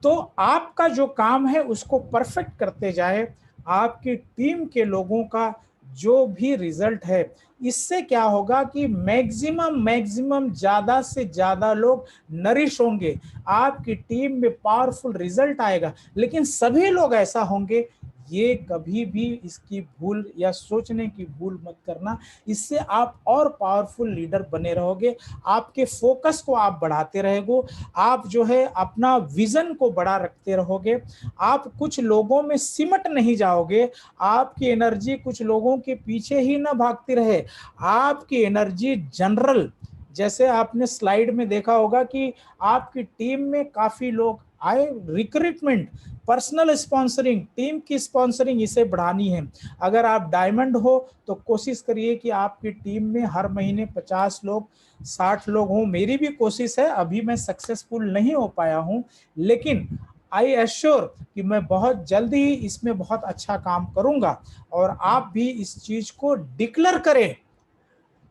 तो आपका जो काम है उसको परफेक्ट करते जाए, आपकी टीम के लोगों का जो भी रिजल्ट है, इससे क्या होगा कि मैक्सिमम ज्यादा से ज्यादा लोग नरिश होंगे, आपकी टीम में पावरफुल रिजल्ट आएगा। लेकिन सभी लोग ऐसा होंगे, ये कभी भी इसकी भूल या सोचने की भूल मत करना। इससे आप और पावरफुल लीडर बने रहोगे, आपके फोकस को आप बढ़ाते रहोगे, आप जो है अपना विजन को बड़ा रखते रहोगे, आप कुछ लोगों में सिमट नहीं जाओगे, आपकी एनर्जी कुछ लोगों के पीछे ही ना भागती रहे, आपकी एनर्जी जनरल, जैसे आपने स्लाइड में देखा होगा कि आपकी टीम में काफी लोग आए, रिक्रूटमेंट, पर्सनल स्पॉन्सरिंग, टीम की स्पॉन्सरिंग इसे बढ़ानी है। अगर आप डायमंड हो तो कोशिश करिए कि आपकी टीम में हर महीने 50 लोग 60 लोग हों। मेरी भी कोशिश है, अभी मैं सक्सेसफुल नहीं हो पाया हूं, लेकिन आई एश्योर कि मैं बहुत जल्दी ही इसमें बहुत अच्छा काम करूंगा। और आप भी इस चीज को डिक्लेयर करें।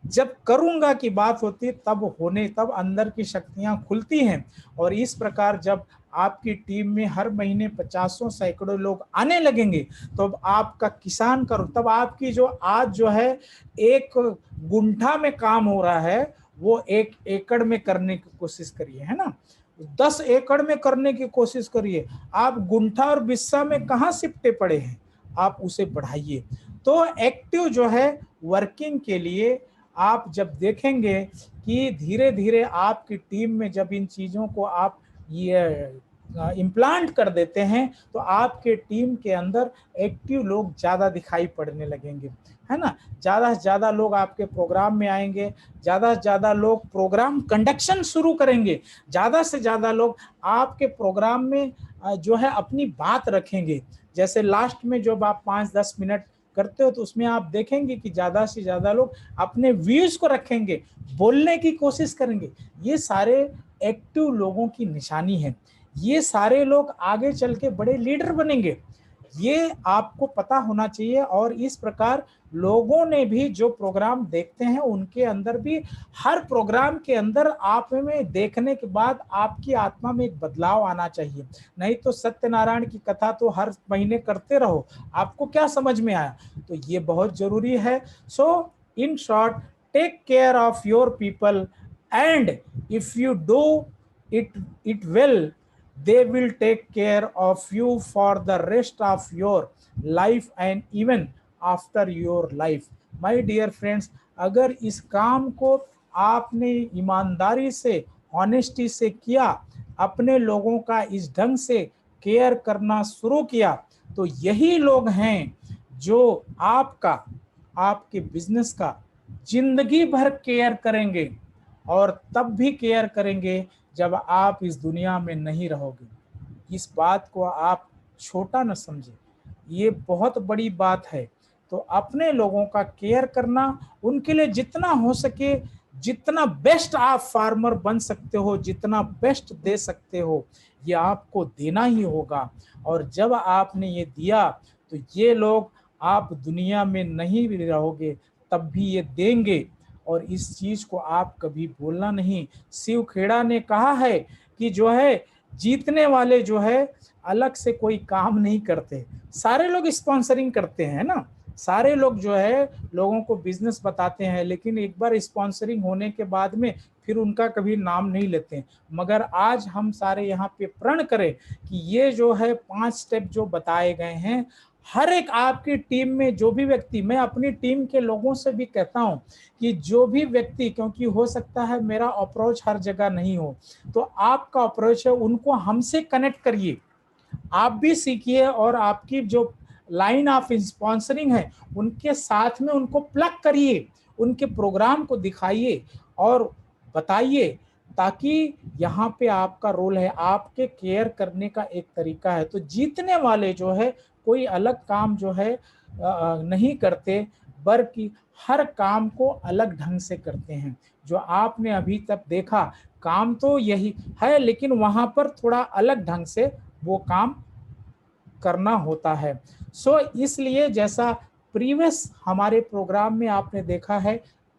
जब करूंगा की बात होती है तब अंदर की शक्तियां खुलती हैं। और इस प्रकार जब आपकी टीम में हर महीने 50 सैकड़ों लोग आने लगेंगे, तो अब आपका किसान करो, तब आपकी जो आज जो है एक गुंठा में काम हो रहा है, वो 1 एकड़ में करने की कोशिश करिए, है ना, 10 एकड़ में करने की कोशिश करिए। आप गुंठा और बिस्सा में कहाँ सिपटे पड़े हैं, आप उसे बढ़ाइए। तो एक्टिव जो है वर्किंग के लिए आप जब देखेंगे कि धीरे धीरे आपकी टीम में जब इन चीज़ों को आप ये इम्प्लांट कर देते हैं, तो आपके टीम के अंदर एक्टिव लोग ज़्यादा दिखाई पड़ने लगेंगे, है ना, ज़्यादा से ज़्यादा लोग आपके प्रोग्राम में आएंगे, ज़्यादा से ज़्यादा लोग प्रोग्राम कंडक्शन शुरू करेंगे, ज़्यादा से ज़्यादा लोग आपके प्रोग्राम में जो है अपनी बात रखेंगे। जैसे लास्ट में जब आप 5-10 मिनट करते हो, तो उसमें आप देखेंगे कि ज़्यादा से ज़्यादा लोग अपने व्यूज़ को रखेंगे, बोलने की कोशिश करेंगे। ये सारे एक्टिव लोगों की निशानी है, ये सारे लोग आगे चल के बड़े लीडर बनेंगे, ये आपको पता होना चाहिए। और इस प्रकार लोगों ने भी जो प्रोग्राम देखते हैं, उनके अंदर भी हर प्रोग्राम के अंदर आप में देखने के बाद आपकी आत्मा में एक बदलाव आना चाहिए। नहीं तो सत्यनारायण की कथा तो हर महीने करते रहो, आपको क्या समझ में आया, तो ये बहुत जरूरी है। So in short, take care of your people, and if you do it well, they will take care of you for the rest of your life and even after your life. My dear friends, अगर इस काम को आपने ईमानदारी से, honesty से किया, अपने लोगों का इस ढंग से केयर करना शुरू किया, तो यही लोग हैं जो आपका, आपके बिजनेस का जिंदगी भर केयर करेंगे। और तब भी केयर करेंगे जब आप इस दुनिया में नहीं रहोगे। इस बात को आप छोटा न समझें, ये बहुत बड़ी बात है। तो अपने लोगों का केयर करना, उनके लिए जितना हो सके, जितना बेस्ट आप फार्मर बन सकते हो, जितना बेस्ट दे सकते हो, ये आपको देना ही होगा। और जब आपने ये दिया, तो ये लोग, आप दुनिया में नहीं भी रहोगे तब भी ये देंगे। और इस चीज को आप कभी भूलना नहीं। शिव खेड़ा ने कहा है कि जो है जीतने वाले जो है अलग से कोई काम नहीं करते, सारे लोग स्पॉन्सरिंग करते हैं ना, सारे लोग जो है लोगों को बिजनेस बताते हैं, लेकिन एक बार स्पॉन्सरिंग होने के बाद में फिर उनका कभी नाम नहीं लेते। मगर आज हम सारे यहाँ पे प्रण करें कि ये जो है 5 स्टेप जो बताए गए हैं, हर एक आपकी टीम में जो भी व्यक्ति, मैं अपनी टीम के लोगों से भी कहता हूं कि जो भी व्यक्ति, क्योंकि हो सकता है मेरा अप्रोच हर जगह नहीं हो, तो आपका अप्रोच है उनको हमसे कनेक्ट करिए, आप भी सीखिए, और आपकी जो लाइन ऑफ स्पॉन्सरिंग है उनके साथ में उनको प्लग करिए, उनके प्रोग्राम को दिखाइए और बताइए, ताकि यहाँ पे आपका रोल है, आपके केयर करने का एक तरीका है। तो जीतने वाले जो है कोई अलग काम जो है नहीं करते, बल्कि हर काम को अलग ढंग से करते हैं। जो आपने अभी तक देखा, काम तो यही है, लेकिन वहां पर थोड़ा अलग ढंग से वो काम करना होता है। सो इसलिए जैसा प्रीवियस हमारे प्रोग्राम में आपने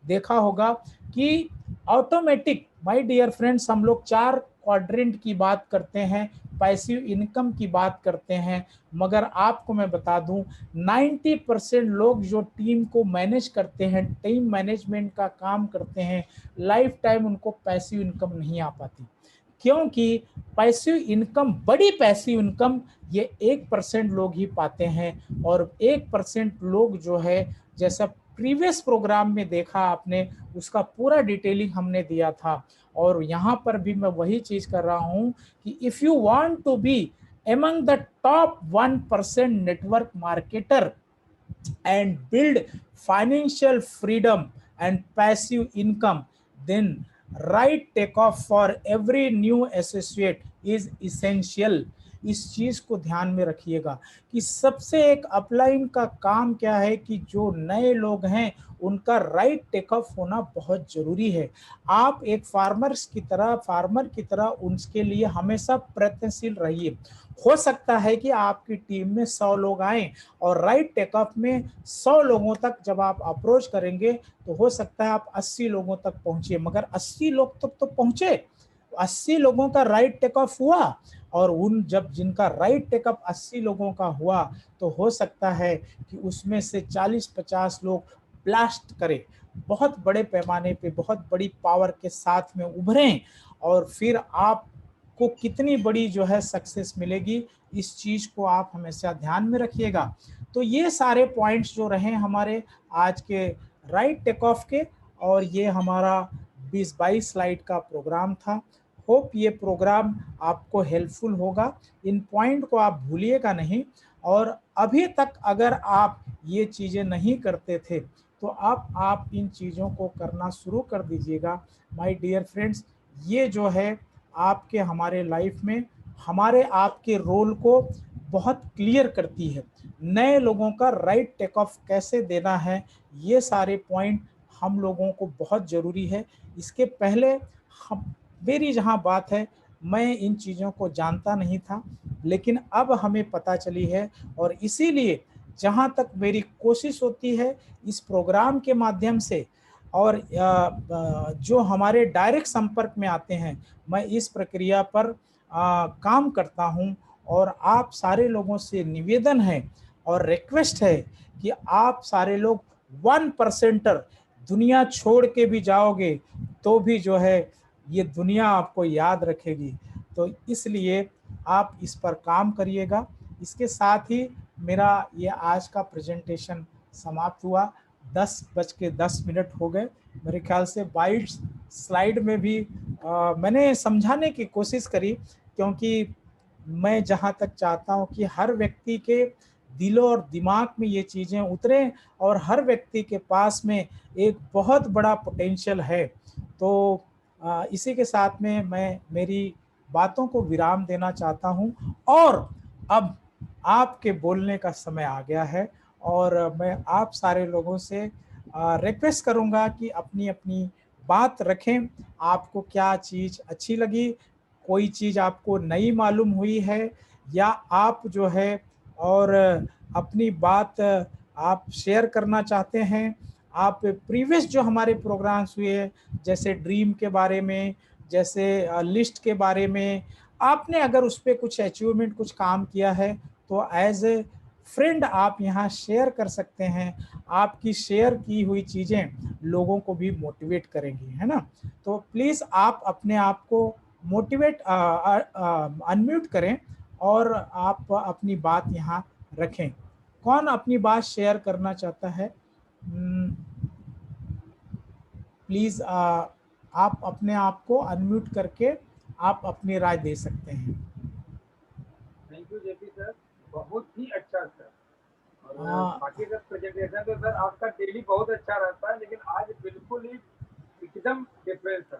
देखा होगा कि ऑटोमेटिक, माय डियर फ्रेंड्स, हम लोग 4 क्वाड्रेंट की बात करते हैं। पैसिव इनकम की बात करते हैं, मगर आपको मैं बता दूं 90% लोग जो टीम को मैनेज करते हैं, टीम मैनेजमेंट का काम करते हैं, लाइफ टाइम उनको पैसिव इनकम नहीं आ पाती, क्योंकि पैसिव इनकम, बड़ी पैसिव इनकम ये 1% लोग ही पाते हैं। और 1% लोग जो है, जैसा प्रीवियस प्रोग्राम में देखा आपने, उसका पूरा डिटेलिंग हमने दिया था, और यहाँ पर भी मैं वही चीज कर रहा हूँ कि if you want to be among the top 1% network marketer and build financial freedom and passive income, then right takeoff for every new associate is essential। इस चीज को ध्यान में रखिएगा कि सबसे एक अपलाइन का काम क्या है कि जो नए लोग हैं उनका राइट टेक ऑफ होना बहुत जरूरी है। आप एक फार्मर की तरह उनके लिए हमेशा प्रयत्नशील रहिए। हो सकता है कि आपकी टीम में 100 लोग आए और राइट टेक ऑफ में 100 लोगों तक जब आप अप्रोच करेंगे तो हो सकता है आप 80 लोगों तक पहुंचे, मगर 80 लोग तक तो पहुंचे, 80 लोगों का राइट टेक ऑफ हुआ, और उन जब जिनका राइट टेक ऑफ 80 लोगों का हुआ तो हो सकता है कि उसमें से 40-50 लोग ब्लास्ट करें, बहुत बड़े पैमाने पे, बहुत बड़ी पावर के साथ में उभरें, और फिर आपको कितनी बड़ी जो है सक्सेस मिलेगी, इस चीज को आप हमेशा ध्यान में रखिएगा। तो ये सारे पॉइंट्स जो रहे हमारे आज के राइट टेक ऑफ के, और ये हमारा 20-22 स्लाइड का प्रोग्राम था। होप ये प्रोग्राम आपको हेल्पफुल होगा, इन पॉइंट को आप भूलिएगा नहीं। और अभी तक अगर आप ये चीज़ें नहीं करते थे तो आप इन चीज़ों को करना शुरू कर दीजिएगा माय डियर फ्रेंड्स। ये जो है आपके हमारे लाइफ में हमारे आपके रोल को बहुत क्लियर करती है। नए लोगों का राइट टेक ऑफ कैसे देना है, ये सारे पॉइंट हम लोगों को बहुत ज़रूरी है। इसके पहले हम मेरी जहाँ बात है, मैं इन चीज़ों को जानता नहीं था, लेकिन अब हमें पता चली है, और इसीलिए जहाँ तक मेरी कोशिश होती है इस प्रोग्राम के माध्यम से, और जो हमारे डायरेक्ट संपर्क में आते हैं, मैं इस प्रक्रिया पर काम करता हूं। और आप सारे लोगों से निवेदन है और रिक्वेस्ट है कि आप सारे लोग 1%, दुनिया छोड़ के भी जाओगे तो भी जो है ये दुनिया आपको याद रखेगी। तो इसलिए आप इस पर काम करिएगा। इसके साथ ही मेरा ये आज का प्रेजेंटेशन समाप्त हुआ। 10:10 हो गए मेरे ख्याल से। 22 स्लाइड में भी मैंने समझाने की कोशिश करी, क्योंकि मैं जहाँ तक चाहता हूँ कि हर व्यक्ति के दिलों और दिमाग में ये चीज़ें उतरें, और हर व्यक्ति के पास में एक बहुत बड़ा पोटेंशियल है। तो इसी के साथ में मैं मेरी बातों को विराम देना चाहता हूँ, और अब आपके बोलने का समय आ गया है, और मैं आप सारे लोगों से रिक्वेस्ट करूँगा कि अपनी अपनी बात रखें। आपको क्या चीज़ अच्छी लगी, कोई चीज़ आपको नई मालूम हुई है, या आप जो है और अपनी बात आप शेयर करना चाहते हैं। आप प्रीवियस जो हमारे प्रोग्राम्स हुए, जैसे ड्रीम के बारे में, जैसे लिस्ट के बारे में, आपने अगर उस पर कुछ अचीवमेंट, कुछ काम किया है, तो एज ए फ्रेंड आप यहाँ शेयर कर सकते हैं। आपकी शेयर की हुई चीज़ें लोगों को भी मोटिवेट करेंगी, है ना। तो प्लीज़ आप अपने आप को मोटिवेट अनम्यूट करें और आप अपनी बात यहाँ रखें। कौन अपनी बात शेयर करना चाहता है? प्लीज़ आप अपने आप को अनम्यूट करके आप अपनी राय दे सकते हैं। थैंक यू जेपी सर, बहुत ही अच्छा सर। और बाकी सर प्रेजेंटेशन तो सर आपका डेली बहुत अच्छा रहता है, लेकिन आज बिल्कुल ही एकदम डिफरेंस है।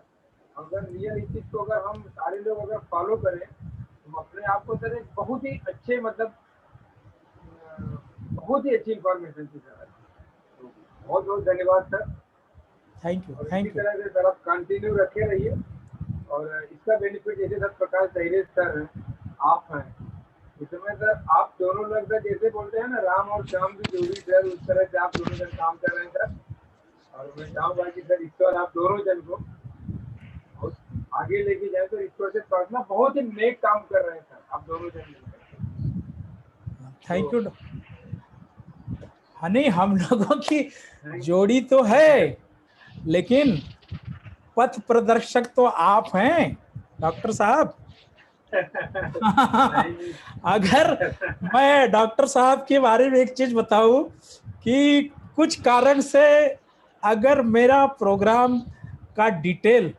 अगर रियल इस चीज को अगर हम सारे लोग अगर फॉलो करें तो अपने आप को सर एक बहुत ही अच्छे मतलब बहुत ही अच्छी इंफॉर्मेशन थी सर। तो बहुत बहुत धन्यवाद सर। थैंक यू, और इसी थैंक यू। तरह से सर आप कंटिन्यू रखे रहिए। और इसका बेनिफिट जैसे सर प्रकाश धैर्य सर हैं, आप हैं, इसमें सर आप दोनों लोग सर जैसे बोलते हैं ना राम और श्याम की जोड़ी सर, उस तरह से आप दोनों जन काम कर रहे हैं सर। और मैं चाहूंगा कि सर ईश्वर आप दोनों जन को आगे लेके जाए। तो ईश्वर से प्रार्थना, बहुत ही नेक काम कर रहे हैं सर। आप दोनों जन। Thank you. हाँ नहीं, हम लोगों की जोड़ी तो है, लेकिन पथ प्रदर्शक तो आप हैं डॉक्टर साहब। अगर मैं डॉक्टर साहब के बारे में एक चीज बताऊं कि कुछ कारण से अगर मेरा प्रोग्राम का डिटेल,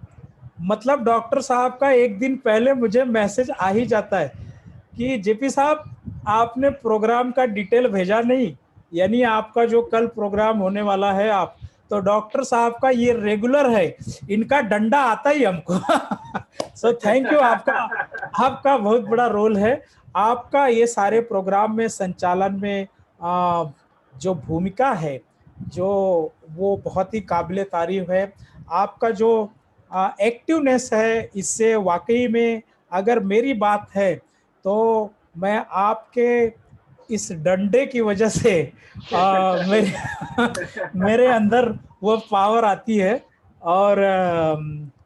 मतलब डॉक्टर साहब का एक दिन पहले मुझे मैसेज आ ही जाता है कि जेपी साहब आपने प्रोग्राम का डिटेल भेजा नहीं, यानी आपका जो कल प्रोग्राम होने वाला है आप, तो डॉक्टर साहब का ये रेगुलर है, इनका डंडा आता ही हमको। सो थैंक यू, आपका आपका बहुत बड़ा रोल है। आपका ये सारे प्रोग्राम में संचालन में जो भूमिका है, जो वो बहुत ही काबिले तारीफ है। आपका जो एक्टिवनेस है, इससे वाकई में अगर मेरी बात है तो मैं आपके इस डंडे की वजह से मेरे मेरे अंदर वो पावर आती है। और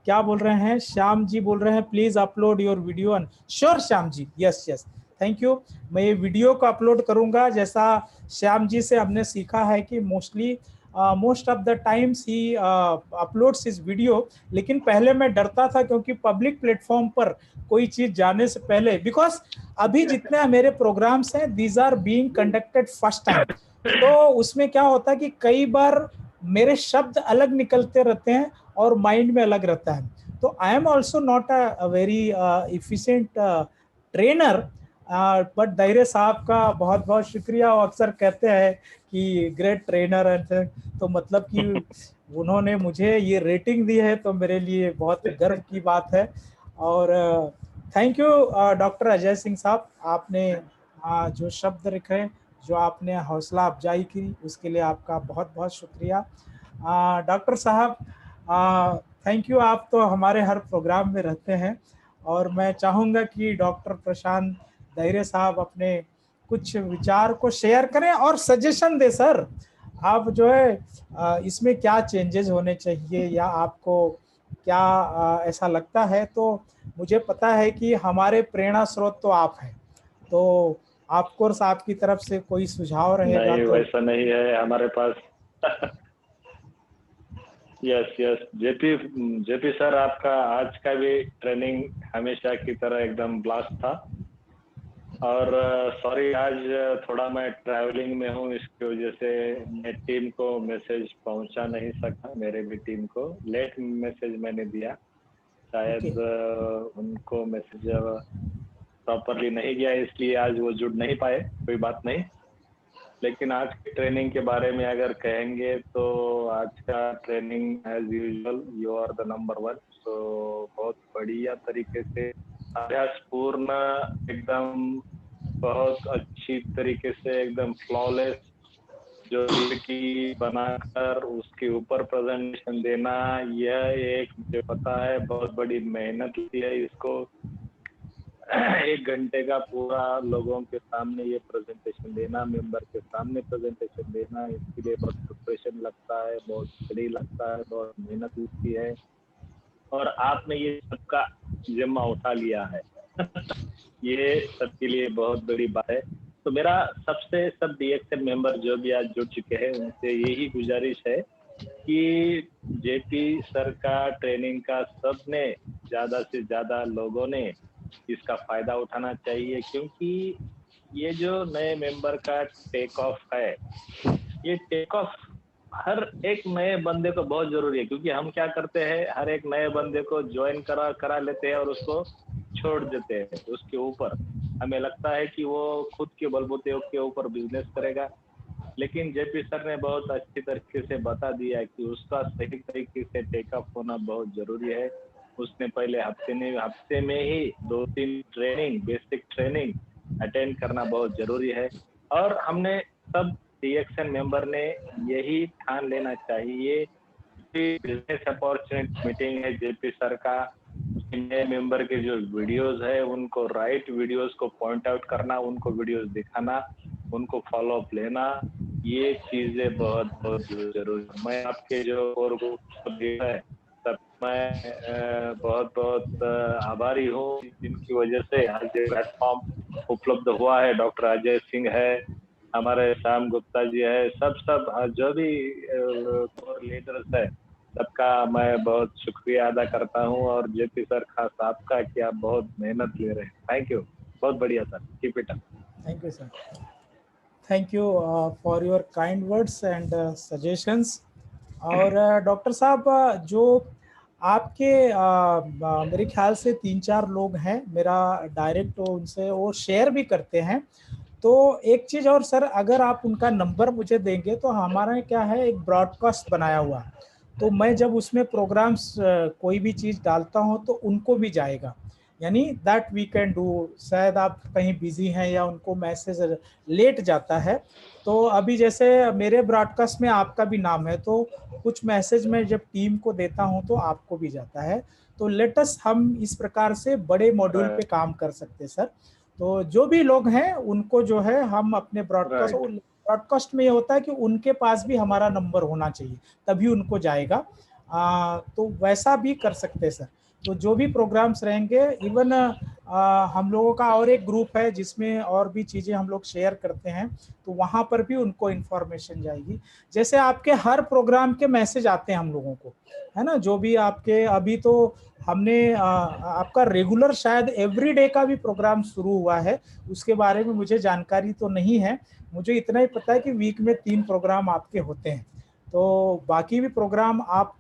क्या बोल रहे हैं, श्याम जी बोल रहे हैं please upload your video on. Sure Shyam ji, yes yes, thank you. मैं ये वीडियो को अपलोड करूंगा। जैसा श्याम जी से हमने सीखा है कि most of the times he uploads his video, लेकिन पहले मैं डरता था क्योंकि पब्लिक प्लेटफॉर्म पर कोई चीज जाने से पहले, बिकॉज अभी जितने मेरे प्रोग्राम्स हैं these are being conducted first time, तो उसमें क्या होता है कि कई बार मेरे शब्द अलग निकलते रहते हैं और माइंड में अलग रहता है। तो I am also not a very efficient trainer, but दायरे साहब का बहुत बहुत शुक्रिया। वो अक्सर कहते हैं कि ग्रेट ट्रेनर है, तो मतलब कि उन्होंने मुझे ये रेटिंग दी है तो मेरे लिए बहुत गर्व की बात है। और thank you doctor Ajay Singh साहब, आपने जो शब्द रखे, जो आपने हौसला अफजाई की, उसके लिए आपका बहुत बहुत शुक्रिया। डॉक्टर साहब थैंक यू, आप तो हमारे हर प्रोग्राम में रहते हैं, और मैं चाहूँगा कि डॉक्टर प्रशांत दायरे साहब अपने कुछ विचार को शेयर करें और सजेशन दे सर। आप जो है इसमें क्या चेंजेस होने चाहिए, या आपको क्या ऐसा लगता है, तो मुझे पता है कि हमारे प्रेरणा स्रोत तो आप हैं, तो आपको आपकी तरफ से कोई सुझाव रहेगा नहीं, तो। वैसा नहीं है हमारे पास। यस यस, जेपी सर, आपका आज का भी ट्रेनिंग हमेशा की तरह एकदम ब्लास्ट था। और सॉरी, आज थोड़ा मैं ट्रैवलिंग में हूँ, इसकी वजह से मैं टीम को मैसेज पहुंचा नहीं सका। मेरे भी टीम को लेट मैसेज मैंने दिया, शायद उनको मैसेज प्रॉपरली नहीं गया, इसलिए आज वो जुड़ नहीं पाए। कोई बात नहीं। लेकिन आज की ट्रेनिंग के बारे में अगर कहेंगे तो आज का training as usual you are the number one. So बहुत बढ़िया तरीके से अभ्यासपूर्ण, एकदम बहुत अच्छी तरीके से, एकदम फ्लॉलेस, जो की बनाकर उसके ऊपर प्रेजेंटेशन देना, यह एक मुझे पता है बहुत बड़ी मेहनत होती है इसको। 1 घंटे का पूरा लोगों के सामने ये प्रेजेंटेशन देना, मेंबर के सामने प्रेजेंटेशन देना, इसके लिए बहुत प्रिपरेशन लगता है, बहुत स्टडी लगता है, बहुत मेहनत लगती है, और आपने ये सबका जिम्मा उठा लिया है। ये सबके लिए बहुत बड़ी बात है। तो मेरा सबसे सब डीएक्सएन मेंबर जो भी आज जुड़ चुके हैं उनसे यही गुजारिश है कि जेपी सर का ट्रेनिंग का सबने ज्यादा से ज्यादा लोगों ने इसका फायदा उठाना चाहिए, क्योंकि ये जो नए मेंबर का टेक ऑफ है, ये टेक ऑफ हर एक नए बंदे को बहुत जरूरी है। क्योंकि हम क्या करते हैं, हर एक नए बंदे को ज्वाइन करा लेते हैं और उसको छोड़ देते हैं। उसके ऊपर हमें लगता है कि वो खुद के बलबूते के ऊपर बिजनेस करेगा, लेकिन जेपी सर ने बहुत अच्छी तरीके से बता दिया कि उसका सही तरीके से टेकअप होना बहुत जरूरी है। उसने पहले हफ्ते में ही 2-3 ट्रेनिंग, बेसिक ट्रेनिंग अटेंड करना बहुत जरूरी है। और हमने सब डीएक्सएन मेंबर ने यही ठान लेना चाहिए कि बिजनेस अपॉर्चुनिटी मीटिंग है जेपी सर का, नए मेंबर के जो वीडियोस है उनको राइट वीडियोस को पॉइंट आउट करना, उनको वीडियोस दिखाना, उनको फॉलो अप लेना, ये चीजें बहुत बहुत जरूरी है। मैं आपके जो और ग्रुप है सब मैं बहुत बहुत आभारी हूँ, जिनकी वजह से आज ये प्लेटफॉर्म उपलब्ध हुआ है। डॉक्टर अजय सिंह है, हमारे श्याम गुप्ता जी है, सब जो भी लीडर्स है, सबका मैं बहुत शुक्रिया अदा करता हूँ। और जेपी सर खास आपका कि आप बहुत मेहनत ले रहे हैं। थैंक यू, बहुत बढ़िया sir, keep it up. Thank you sir, thank you for your kind words and suggestions. और डॉक्टर साहब, जो आपके मेरे ख्याल से 3-4 लोग हैं, मेरा डायरेक्ट उनसे वो शेयर भी करते हैं। तो एक चीज़ और सर, अगर आप उनका नंबर मुझे देंगे तो हमारा क्या है, एक ब्रॉडकास्ट बनाया हुआ, तो मैं जब उसमें प्रोग्राम्स कोई भी चीज़ डालता हूँ तो उनको भी जाएगा, यानी दैट वी कैन डू। शायद आप कहीं बिजी हैं या उनको मैसेज लेट जाता है, तो अभी जैसे मेरे ब्रॉडकास्ट में आपका भी नाम है, तो कुछ मैसेज मैं जब टीम को देता हूं तो आपको भी जाता है। तो लेटस हम इस प्रकार से बड़े मॉड्यूल पे काम कर सकते हैं सर। तो जो भी लोग हैं उनको जो है हम अपने ब्रॉडकास्ट में ये होता है कि उनके पास भी हमारा नंबर होना चाहिए, तभी उनको जाएगा। तो वैसा भी कर सकते हैं सर। तो जो भी प्रोग्राम्स रहेंगे, इवन हम लोगों का और एक ग्रुप है जिसमें और भी चीज़ें हम लोग शेयर करते हैं, तो वहाँ पर भी उनको इन्फॉर्मेशन जाएगी। जैसे आपके हर प्रोग्राम के मैसेज आते हैं हम लोगों को, है ना, जो भी आपके अभी तो हमने आपका रेगुलर शायद एवरीडे का भी प्रोग्राम शुरू हुआ है, उसके बारे में मुझे जानकारी तो नहीं है। मुझे इतना ही पता है कि वीक में 3 प्रोग्राम आपके होते हैं, तो बाकी भी प्रोग्राम आप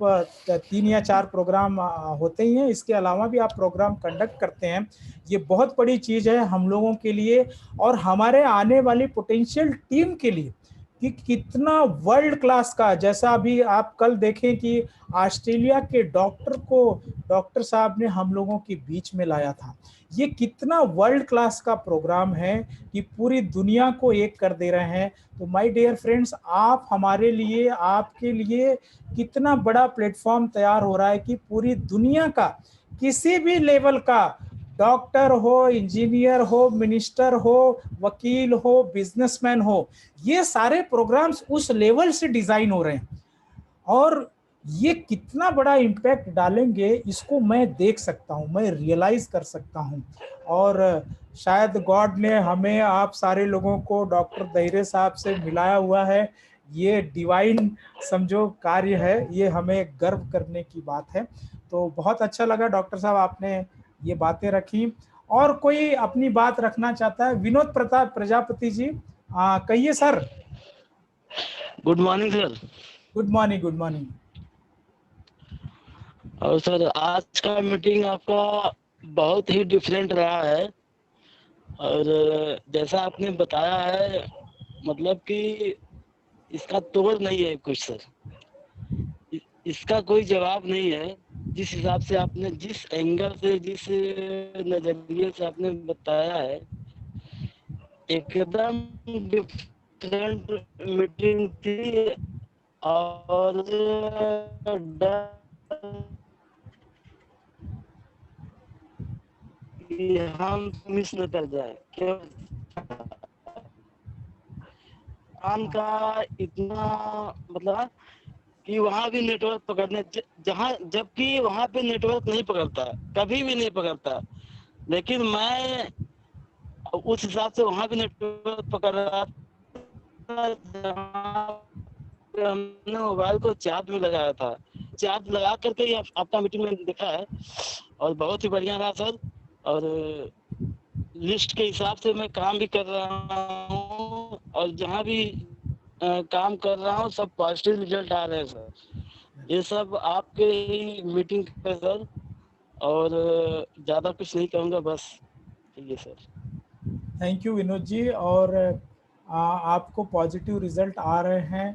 3 या 4 प्रोग्राम होते ही हैं। इसके अलावा भी आप प्रोग्राम कंडक्ट करते हैं। ये बहुत बड़ी चीज़ है हम लोगों के लिए और हमारे आने वाली पोटेंशियल टीम के लिए कि कितना वर्ल्ड क्लास का, जैसा अभी आप कल देखें कि ऑस्ट्रेलिया के डॉक्टर को डॉक्टर साहब ने हम लोगों के बीच में लाया था। ये कितना वर्ल्ड क्लास का प्रोग्राम है कि पूरी दुनिया को एक कर दे रहे हैं। तो माय डियर फ्रेंड्स, आप हमारे लिए, आपके लिए कितना बड़ा प्लेटफॉर्म तैयार हो रहा है कि पूरी दुनिया का किसी भी लेवल का, डॉक्टर हो, इंजीनियर हो, मिनिस्टर हो, वकील हो, बिजनेसमैन हो, ये सारे प्रोग्राम्स उस लेवल से डिजाइन हो रहे हैं। और ये कितना बड़ा इम्पैक्ट डालेंगे इसको मैं देख सकता हूँ, मैं रियलाइज कर सकता हूँ। और शायद गॉड ने हमें आप सारे लोगों को डॉक्टर दहिरे साहब से मिलाया हुआ है। ये डिवाइन समझो कार्य है, ये हमें गर्व करने की बात है। तो बहुत अच्छा लगा डॉक्टर साहब, आपने ये बातें रखी। और कोई अपनी बात रखना चाहता है? विनोद प्रताप प्रजापति जी, कहिए sir. Good morning sir. Good morning, good morning. और सर, आज का मीटिंग आपका बहुत ही डिफरेंट रहा है। और जैसा आपने बताया है, मतलब कि इसका तोड़ नहीं है कुछ सर, इसका कोई जवाब नहीं है। जिस हिसाब से आपने, जिस एंगल से, जिस नजरिए से आपने बताया है, एकदम डिफरेंट मीटिंग थी। और हम मिस न कर जाए, काम का इतना मतलब कि वहां भी नेटवर्क पकड़ने, जहां, जबकि वहां पे नेटवर्क नहीं पकड़ता, कभी भी नहीं पकड़ता, लेकिन मैं उस हिसाब से वहां भी नेटवर्क पकड़ रहा था। हमने मोबाइल को चार्ज में लगाया था, चार्ज लगा करके ही आपका मीटिंग में देखा है, और बहुत ही बढ़िया रहा सर। और लिस्ट के हिसाब से मैं काम भी कर रहा हूँ, और जहाँ भी काम कर रहा हूँ सब पॉजिटिव रिजल्ट आ रहे हैं सर। ये सब आपके ही मीटिंग पे सर, और ज़्यादा कुछ नहीं कहूँगा, बस ये sir. Thank you Vinod ji. और आपको पॉजिटिव रिजल्ट आ रहे हैं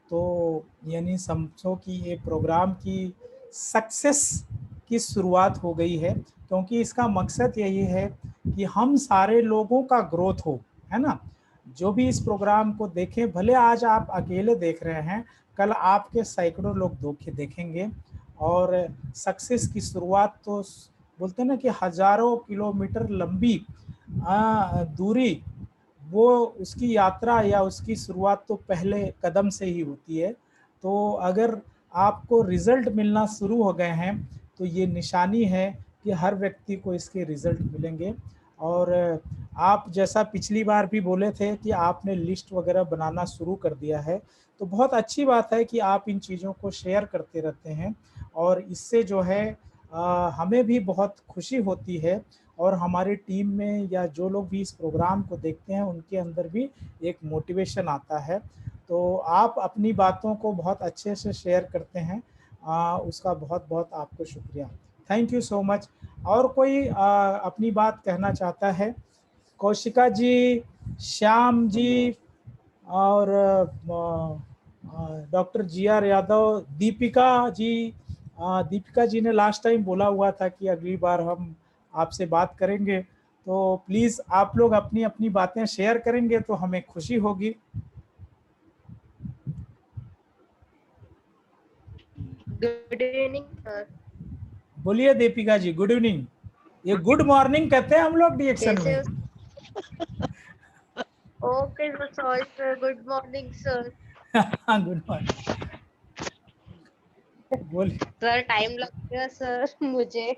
तो यानी समझो कि ये प्रोग्राम की सक्सेस की शुरुआत हो गई है, क्योंकि इसका मकसद यही है कि हम सारे लोगों का ग्रोथ हो, है ना। जो भी इस प्रोग्राम को देखें, भले आज आप अकेले देख रहे हैं, कल आपके सैकड़ों लोग देखेंगे। और सक्सेस की शुरुआत तो बोलते हैं ना कि हजारों किलोमीटर लंबी दूरी, वो उसकी यात्रा या उसकी शुरुआत तो पहले कदम से ही होती है। तो अगर आपको रिजल्ट मिलना शुरू हो गए हैं, तो ये निशानी है कि हर व्यक्ति को इसके रिजल्ट मिलेंगे। और आप जैसा पिछली बार भी बोले थे कि आपने लिस्ट वगैरह बनाना शुरू कर दिया है, तो बहुत अच्छी बात है कि आप इन चीज़ों को शेयर करते रहते हैं, और इससे जो है हमें भी बहुत खुशी होती है, और हमारी टीम में या जो लोग भी इस प्रोग्राम को देखते हैं उनके अंदर भी एक मोटिवेशन आता है। तो आप अपनी बातों को बहुत अच्छे से शेयर करते हैं, उसका बहुत बहुत आपको शुक्रिया, थैंक यू सो मच। और कोई अपनी बात कहना चाहता है? कौशिका जी, श्याम जी, और डॉक्टर जी.आर. यादव, दीपिका जी। दीपिका जी ने लास्ट टाइम बोला हुआ था कि अगली बार हम आपसे बात करेंगे, तो प्लीज़ आप लोग अपनी अपनी बातें शेयर करेंगे तो हमें खुशी होगी। Good evening sir. बोलिए दीपिका जी, गुड इवनिंग। ये गुड मॉर्निंग कहते हैं हम लोग डीएक्शन में। Okay sorry sir, good morning sir. Good morning, बोलिए। सर टाइम लगेगा सर मुझे।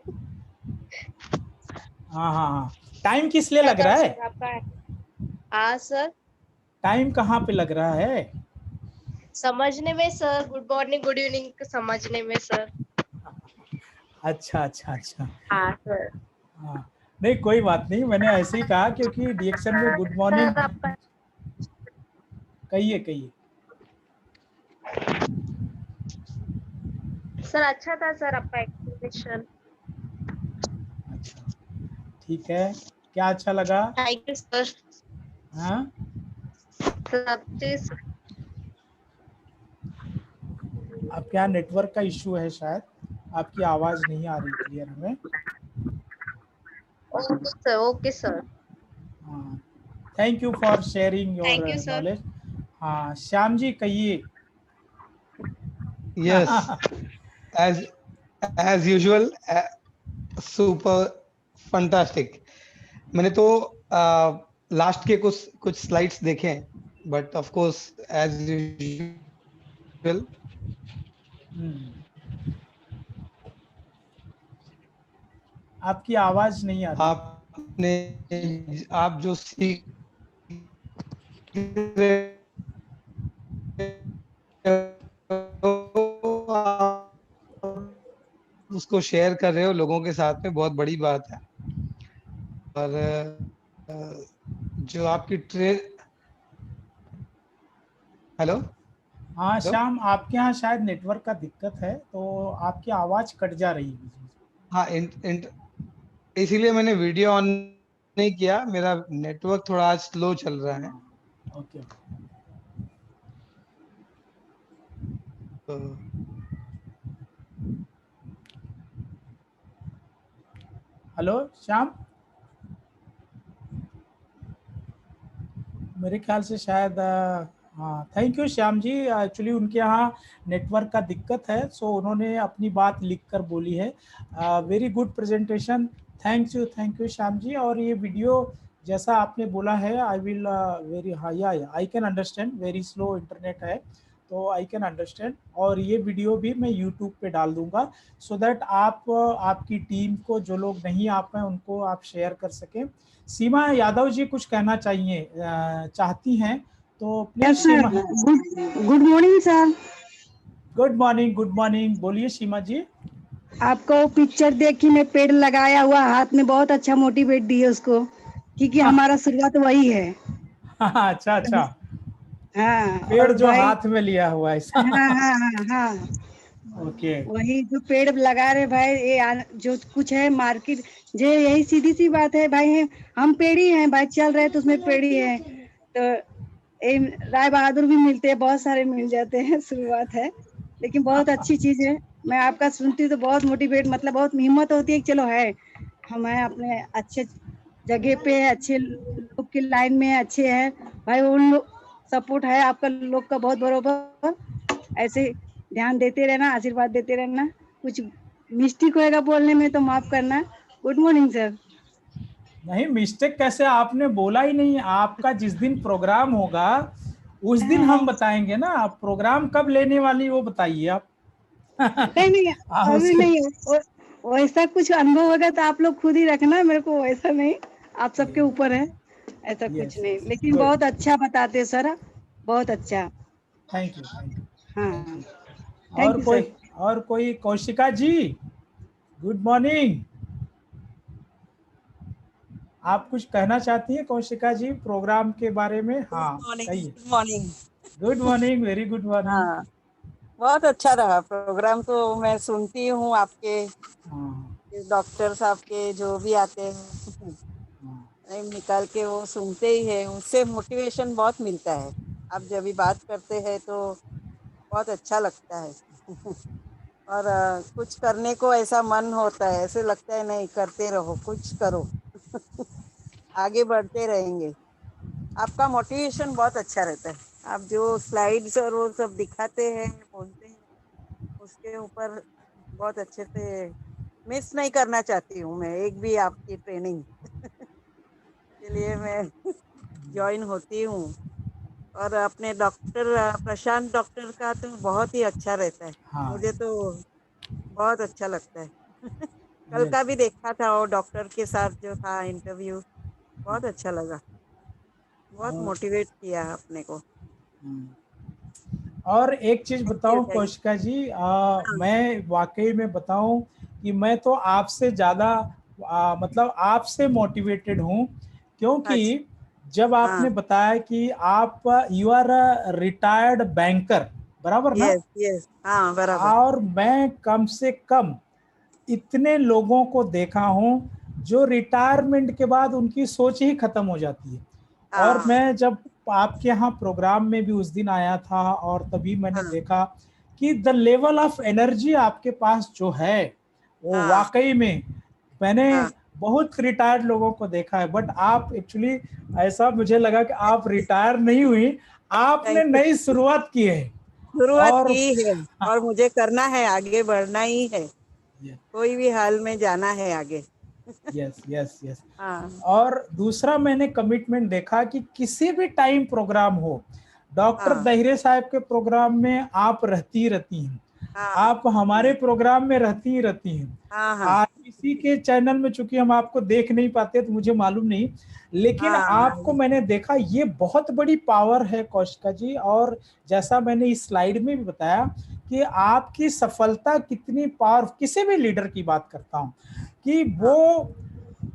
हाँ हाँ हाँ, टाइम किस लिए लग रहा है? सर आपका हाँ सर, टाइम कहाँ पे लग रहा है? समझने में sir, good morning good evening समझने में सर। अच्छा अच्छा अच्छा, हाँ सर। हाँ नहीं कोई बात नहीं, मैंने ऐसे ही कहा क्योंकि डीएक्शन में गुड मॉर्निंग। सर आपका कहिए कहिए। सर अच्छा था सर आपका एक्सप्लेनेशन। अच्छा ठीक है, क्या अच्छा लगा? Thank you sir. हाँ सब चीज अब क्या नेटवर्क का इशू है शायद, आपकी आवाज नहीं आ रही क्लियर हमें। Okay sir, okay sir. हाँ, thank you for sharing your Thank you, sir. Knowledge. हाँ श्याम जी कहिए। Yes, as usual, super fantastic. मैंने तो लास्ट के कुछ स्लाइड्स देखे हैं, but of course as usual आपकी आवाज नहीं आ रही। आप जो सीख उसको शेयर कर रहे हो लोगों के साथ में, बहुत बड़ी बात है। और जो आपकी हेलो हाँ श्याम, आपके यहाँ शायद नेटवर्क का दिक्कत है, तो आपकी आवाज कट जा रही है। हाँ, इसीलिए मैंने वीडियो ऑन नहीं किया, मेरा नेटवर्क थोड़ा आज स्लो चल रहा है। ओके। हेलो श्याम, मेरे ख्याल से शायद हाँ thank you Shyam ji. Actually उनके यहाँ नेटवर्क का दिक्कत है, सो उन्होंने अपनी बात लिख कर बोली है। Very good presentation, thank you Shyam ji. और ये वीडियो जैसा आपने बोला है, I will very high I can understand, very slow internet है तो आई कैन अंडरस्टैंड। और ये वीडियो भी मैं यूट्यूब पे डाल दूंगा सो दैट आप आपकी टीम को, जो लोग नहीं आ पाए उनको आप शेयर कर सकें। सीमा यादव जी कुछ कहना चाहिए चाहती हैं तो please Seema. Good morning sir. Good morning, बोलिए सीमा जी। आपको पिक्चर देख के मैं पेड़ लगाया हुआ हाथ में, बहुत अच्छा मोटिवेट दिए उसको, क्योंकि हमारा शुरुआत वही है। अच्छा अच्छा, हाँ, पेड़ जो हाथ में लिया हुआ है। हाँ हाँ हाँ हाँ, ओके, वही जो पेड़ लगा रहे भाई, ये जो कुछ है मार्केट, जो यही सीधी सी बात है भाई, है हम पेड़ी हैं भाई, चल रहे तो उसमें पेड़ी है। तो राय बहादुर भी मिलते हैं, बहुत सारे मिल जाते हैं, शुरुआत है, लेकिन बहुत अच्छी चीज है। मैं आपका सुनती हूँ तो बहुत मोटिवेट, मतलब बहुत हिम्मत होती है कि चलो है, हमें अपने अच्छे जगह पे, अच्छे लोग की लाइन में अच्छे हैं भाई, उन लोग सपोर्ट है आपका लोग का बहुत बरोबर। ऐसे ध्यान देते रहना, आशीर्वाद देते रहना, कुछ मिस्टेक होएगा बोलने में तो माफ करना। Good morning sir. नहीं मिस्टेक कैसे, आपने बोला ही नहीं। आपका जिस दिन प्रोग्राम होगा उस दिन हम बताएंगे ना, आप प्रोग्राम कब लेने वाली वो बताइए आप। नहीं नहीं, अभी नहीं। वैसा कुछ अनुभव होगा तो आप लोग खुद ही रखना, मेरे को वैसा नहीं, आप सबके ऊपर है, ऐसा कुछ नहीं। लेकिन गुड, बहुत अच्छा बताते सर, बहुत अच्छा। थैंक यू, थैंक यू, हाँ, थैंक यू। थैंक और यू कोई, सर। और कोई? कौशिका जी, गुड मॉर्निंग। आप कुछ कहना चाहती हैं कौशिका जी प्रोग्राम के बारे में? हाँ, कहिए। Good morning. Good morning, very good morning. हाँ, बहुत अच्छा रहा प्रोग्राम, तो मैं सुनती हूँ आपके, हाँ, डॉक्टर साहब के जो भी आते हैं हाँ, टाइम निकाल के वो सुनते ही है, उससे मोटिवेशन बहुत मिलता है। आप जब भी बात करते हैं तो बहुत अच्छा लगता है। और कुछ करने को ऐसा मन होता है, ऐसे लगता है नहीं करते रहो, कुछ करो। आगे बढ़ते रहेंगे। आपका मोटिवेशन बहुत अच्छा रहता है। आप जो स्लाइड्स और वो सब दिखाते हैं, बोलते हैं, उसके ऊपर बहुत अच्छे से मिस नहीं करना चाहती हूँ मैं एक भी आपकी ट्रेनिंग। के लिए मैं ज्वाइन होती हूँ। और अपने डॉक्टर प्रशांत डॉक्टर का तो बहुत ही अच्छा रहता है, हाँ, मुझे तो बहुत अच्छा लगता है। कल का यस। भी देखा था वो डॉक्टर के साथ जो था इंटरव्यू, बहुत अच्छा लगा, बहुत और मोटिवेट किया अपने को। और एक चीज थैंक यू, बताऊं थैंक कौशिका जी, यू। मैं वाकई में बताऊं कि मैं तो आपसे ज्यादा मतलब आपसे मोटिवेटेड हूं, क्योंकि अच्छा। जब आपने हाँ, बताया कि आप यू आर रिटायर्ड बैंकर, बराबर ना? यस यस, हाँ बराबर। और मैं कम से कम इतने लोगों को देखा हूं जो रिटायरमेंट के बाद उनकी सोच ही खत्म हो जाती है। और हाँ मैं जब आपके यहाँ प्रोग्राम में भी उस दिन आया था और तभी मैंने हाँ देखा कि द लेवल ऑफ एनर्जी आपके पास जो है वो हाँ वाकई में, मैंने हाँ। बहुत रिटायर्ड लोगों को देखा है, बट आप एक्चुअली, ऐसा मुझे लगा कि आप रिटायर नहीं हुई, आपने थैंक यू। नई शुरुआत की है। शुरुआत और की है, और मुझे करना है, आगे बढ़ना ही है, कोई भी हाल में जाना है आगे। Yes, yes, yes. हाँ और दूसरा मैंने कमिटमेंट देखा कि किसी भी टाइम प्रोग्राम हो, डॉक्टर हाँ दहिरे साहब के प्रोग्राम में आप रहती हैं, हाँ आप हमारे प्रोग्राम में रहती हैं। हाँ हाँ आज किसी के चैनल में चूंकि हम आपको देख नहीं पाते तो मुझे मालूम नहीं, लेकिन आपको हाँ मैंने देखा, ये बहुत बड़ी पावर है कौशिका जी। और जैसा मैंने इस स्लाइड में भी बताया कि आपकी सफलता कितनी पावर, किसी भी लीडर की बात करता हूँ कि हाँ वो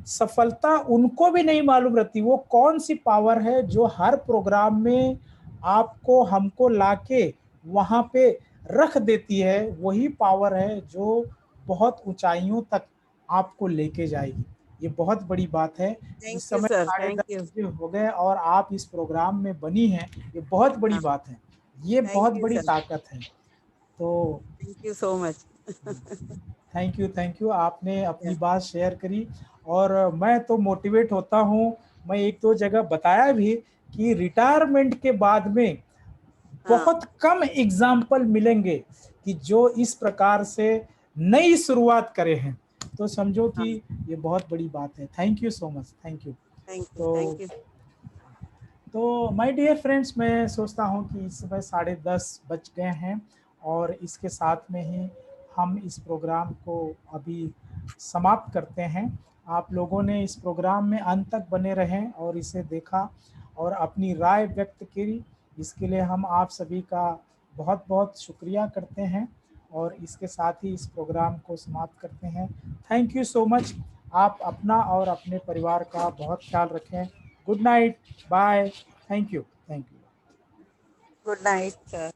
सफलता उनको भी नहीं मालूम रहती, वो कौन सी पावर है जो हर प्रोग्राम में आपको हमको लाके वहां पे रख देती है। वही पावर है जो बहुत ऊंचाइयों तक आपको लेके जाएगी। ये बहुत बड़ी बात है। थैंक इस यू समय सर, साढ़े थैंक दस यू। बजे हो गए और आप इस प्रोग्राम में बनी हैं, ये बहुत बड़ी हाँ, बात है, ये थैंक बहुत यू बड़ी सर, ताकत है। तो thank you so much. Thank you, thank you, आपने अपनी बात शेयर करी। और मैं तो मोटिवेट होता हूँ। मैं एक दो जगह बताया भी कि रिटायरमेंट के बाद में हाँ बहुत कम एग्जाम्पल मिलेंगे कि जो इस प्रकार से नई शुरुआत करे हैं। तो समझो हाँ, कि ये बहुत बड़ी बात है। Thank you so much, thank you. Thank you, तो thank you. My dear friends, मैं सोचता हूँ कि इस समय 10:30 बज गए हैं और इसके साथ में ही हम इस प्रोग्राम को अभी समाप्त करते हैं। आप लोगों ने इस प्रोग्राम में अंत तक बने रहें और इसे देखा और अपनी राय व्यक्त की, इसके लिए हम आप सभी का बहुत बहुत शुक्रिया करते हैं और इसके साथ ही इस प्रोग्राम को समाप्त करते हैं। Thank you so much. आप अपना और अपने परिवार का बहुत ख्याल रखें। Good night, bye, thank you, thank you. Good night sir.